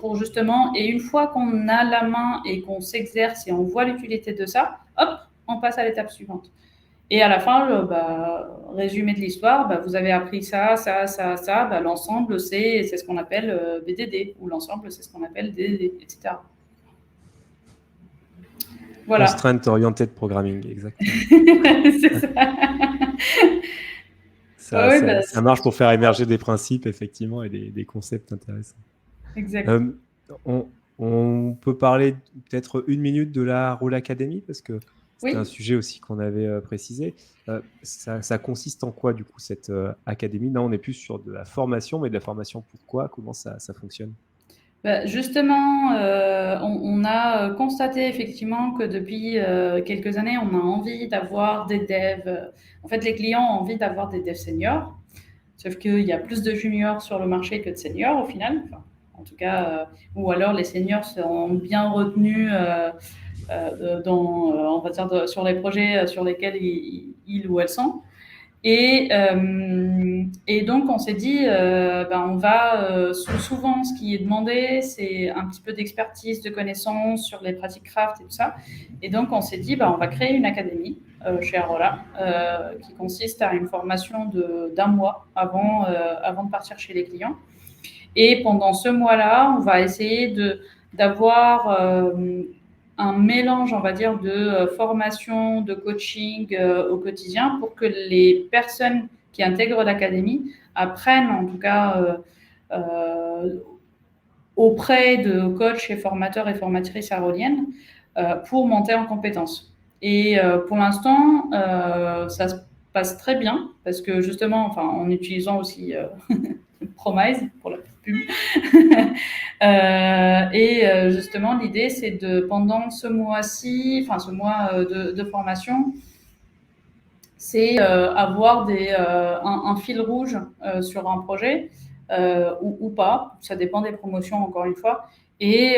pour justement. Et une fois qu'on a la main et qu'on s'exerce et on voit l'utilité de ça, hop, on passe à l'étape suivante. Et à la fin, résumé de l'histoire, vous avez appris ça, ça, ça, ça. L'ensemble, c'est ce qu'on appelle BDD, ou l'ensemble, c'est ce qu'on appelle DDD, etc. Voilà. Constraint Oriented Programming, exactement. C'est ça. Ça marche pour faire émerger des principes, effectivement, et des concepts intéressants. Exact. On peut parler peut-être 1 minute de la Roll Academy, parce que c'est un sujet aussi qu'on avait précisé. Ça consiste en quoi, du coup, cette académie? Là, on est plus sur de la formation, mais de la formation pourquoi? Comment ça fonctionne? Justement, on a constaté effectivement que depuis quelques années, on a envie d'avoir des devs. En fait, les clients ont envie d'avoir des devs seniors, sauf qu'il y a plus de juniors sur le marché que de seniors au final. Enfin, en tout cas, ou alors les seniors seront bien retenus on va dire, sur les projets sur lesquels ils ou elles sont. Et donc, on s'est dit, on va souvent, ce qui est demandé, c'est un petit peu d'expertise, de connaissances sur les pratiques craft et tout ça. Et donc, on s'est dit, on va créer une académie chez Arola qui consiste à une formation d'un mois avant de partir chez les clients. Et pendant ce mois-là, on va essayer d'avoir un mélange, on va dire, de formation, de coaching au quotidien pour que les personnes qui intègrent l'académie apprennent, en tout cas, auprès de coachs et formateurs et formatrices aroliennes pour monter en compétences. Et pour l'instant, ça se passe très bien parce que justement, en utilisant aussi Promise pour la pub. Justement, l'idée, c'est pendant ce mois-ci, ce mois de formation, c'est avoir un fil rouge sur un projet ou pas. Ça dépend des promotions, encore une fois. Et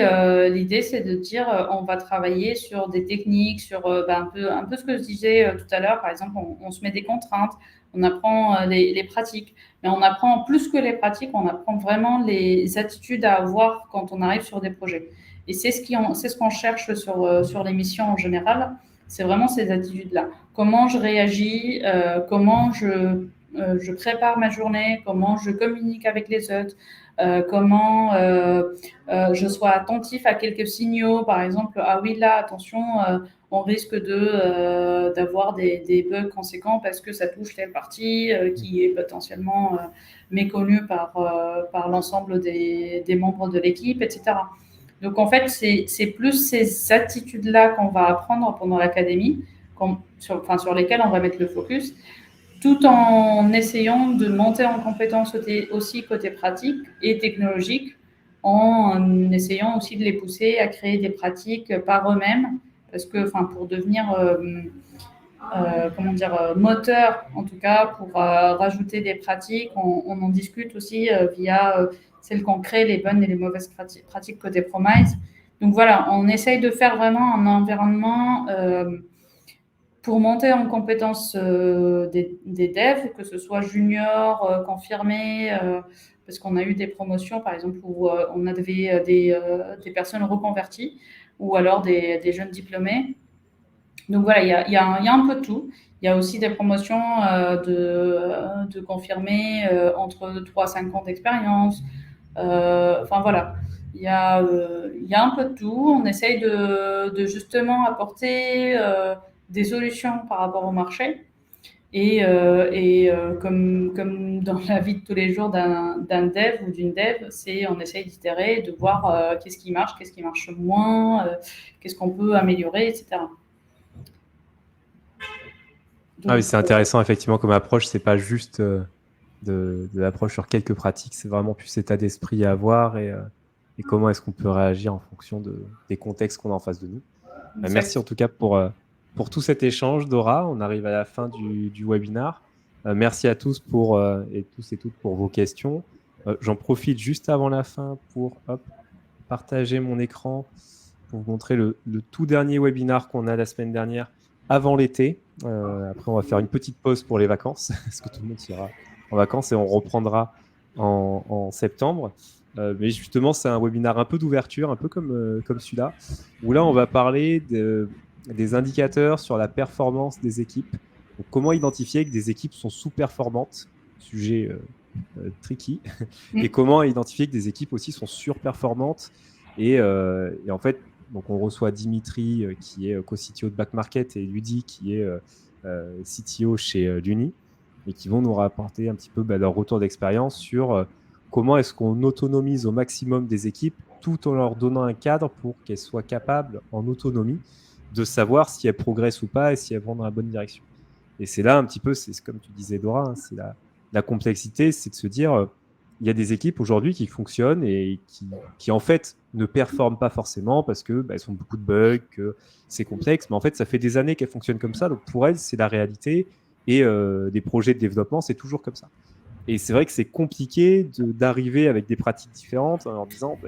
l'idée, c'est de dire, on va travailler sur des techniques, sur un peu ce que je disais tout à l'heure. Par exemple, on se met des contraintes, on apprend les pratiques. Mais on apprend plus que les pratiques, on apprend vraiment les attitudes à avoir quand on arrive sur des projets. Et c'est ce qu'on cherche sur les missions en général. C'est vraiment ces attitudes-là. Comment je réagis, comment je prépare ma journée, comment je communique avec les autres, comment je sois attentif à quelques signaux. Par exemple, ah oui, là, attention, on risque d'avoir des bugs conséquents parce que ça touche telle partie qui est potentiellement méconnue par l'ensemble des membres de l'équipe, etc. Donc, en fait, c'est plus ces attitudes-là qu'on va apprendre pendant l'académie, sur lesquelles on va mettre le focus, tout en essayant de monter en compétences aussi côté pratique et technologique, en essayant aussi de les pousser à créer des pratiques par eux-mêmes, parce que pour devenir moteur, en tout cas, pour rajouter des pratiques, on en discute aussi via celles qu'on crée, les bonnes et les mauvaises pratiques côté Promise. Donc voilà, on essaye de faire vraiment un environnement pour monter en compétences des devs, que ce soit junior, confirmé, parce qu'on a eu des promotions, par exemple, où on avait des personnes reconverties, ou alors des jeunes diplômés. Donc voilà, il y a un peu de tout. Il y a aussi des promotions de confirmés entre 3 à 5 ans d'expérience. Voilà, il y a un peu de tout. On essaye de justement apporter des solutions par rapport au marché. Et comme dans la vie de tous les jours d'un dev ou d'une dev, on essaye d'itérer, de voir qu'est-ce qui marche moins, qu'est-ce qu'on peut améliorer, etc. Donc, oui, c'est intéressant, effectivement, comme approche. C'est pas juste de l'approche sur quelques pratiques, c'est vraiment plus état d'esprit à avoir. Et et comment est-ce qu'on peut réagir en fonction des contextes qu'on a en face de nous. Merci en tout cas pour tout cet échange, Dora. On arrive à la fin du webinaire. Merci à tous et toutes pour vos questions. J'en profite juste avant la fin pour partager mon écran pour vous montrer le tout dernier webinaire qu'on a la semaine dernière avant l'été. Après, on va faire une petite pause pour les vacances, parce que tout le monde ira en vacances et on reprendra en septembre. Mais justement, c'est un webinaire un peu d'ouverture, un peu comme celui-là, où là, on va parler des indicateurs sur la performance des équipes. Donc, comment identifier que des équipes sont sous-performantes, sujet tricky, et comment identifier que des équipes aussi sont surperformantes. Et en fait, donc on reçoit Dimitri, qui est co-CTO de Back Market, et Ludi, qui est CTO chez Luni, et qui vont nous rapporter un petit peu leur retour d'expérience sur comment est-ce qu'on autonomise au maximum des équipes tout en leur donnant un cadre pour qu'elles soient capables, en autonomie, de savoir si elles progressent ou pas et si elles vont dans la bonne direction. Et c'est là un petit peu, c'est comme tu disais, Dora, c'est la complexité, c'est de se dire, il y a des équipes aujourd'hui qui fonctionnent et qui en fait ne performent pas forcément parce que elles ont beaucoup de bugs, que c'est complexe, mais en fait ça fait des années qu'elles fonctionnent comme ça, donc pour elles c'est la réalité, et des projets de développement c'est toujours comme ça. Et c'est vrai que c'est compliqué d'arriver avec des pratiques différentes en leur disant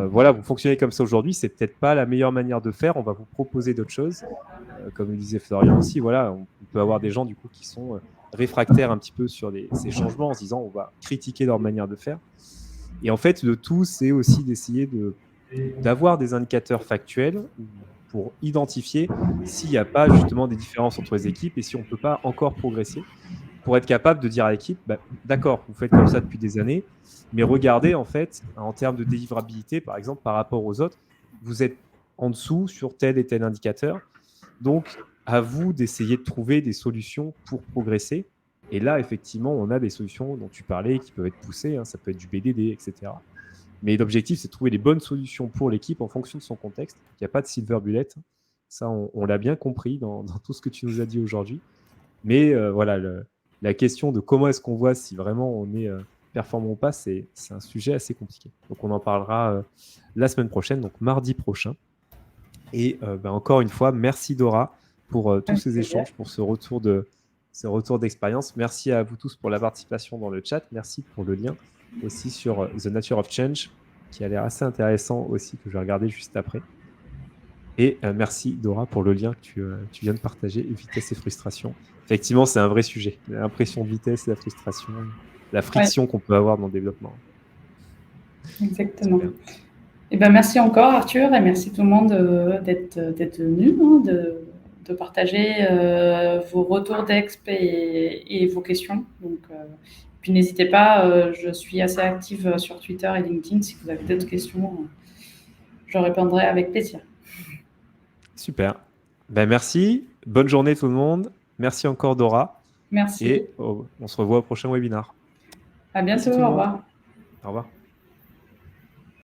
voilà, vous fonctionnez comme ça aujourd'hui, c'est peut-être pas la meilleure manière de faire, on va vous proposer d'autres choses. Comme le disait Florian aussi, voilà, on peut avoir des gens du coup qui sont réfractaires un petit peu sur ces changements en se disant on va critiquer leur manière de faire. Et en fait, le tout, c'est aussi d'essayer d'avoir des indicateurs factuels pour identifier s'il n'y a pas justement des différences entre les équipes et si on ne peut pas encore progresser, pour être capable de dire à l'équipe, d'accord, vous faites comme ça depuis des années, mais regardez, en fait, en termes de délivrabilité, par exemple, par rapport aux autres, vous êtes en dessous sur tel et tel indicateur. Donc, à vous d'essayer de trouver des solutions pour progresser. Et là, effectivement, on a des solutions dont tu parlais qui peuvent être poussées, ça peut être du BDD, etc. Mais l'objectif, c'est de trouver les bonnes solutions pour l'équipe en fonction de son contexte. Il n'y a pas de silver bullet. Ça, on l'a bien compris dans tout ce que tu nous as dit aujourd'hui. Mais voilà, la question de comment est-ce qu'on voit si vraiment on est performant ou pas, c'est un sujet assez compliqué. Donc, on en parlera la semaine prochaine, donc mardi prochain. Et encore une fois, merci Dora pour tous ces échanges, pour ce retour d'expérience. Merci à vous tous pour la participation dans le chat. Merci pour le lien aussi sur The Nature of Change, qui a l'air assez intéressant aussi, que je vais regarder juste après. Et merci Dora pour le lien que tu viens de partager, vitesse et frustration. Effectivement, c'est un vrai sujet. L'impression de vitesse et la frustration, la friction qu'on peut avoir dans le développement. Exactement. Et merci encore Arthur, et merci tout le monde d'être venu, de partager vos retours d'exp et vos questions. Donc, puis n'hésitez pas, je suis assez active sur Twitter et LinkedIn. Si vous avez d'autres questions, je répondrai avec plaisir. Super. Merci. Bonne journée tout le monde. Merci encore Dora. Merci. Et on se revoit au prochain webinaire. À bientôt. Au revoir. Au revoir.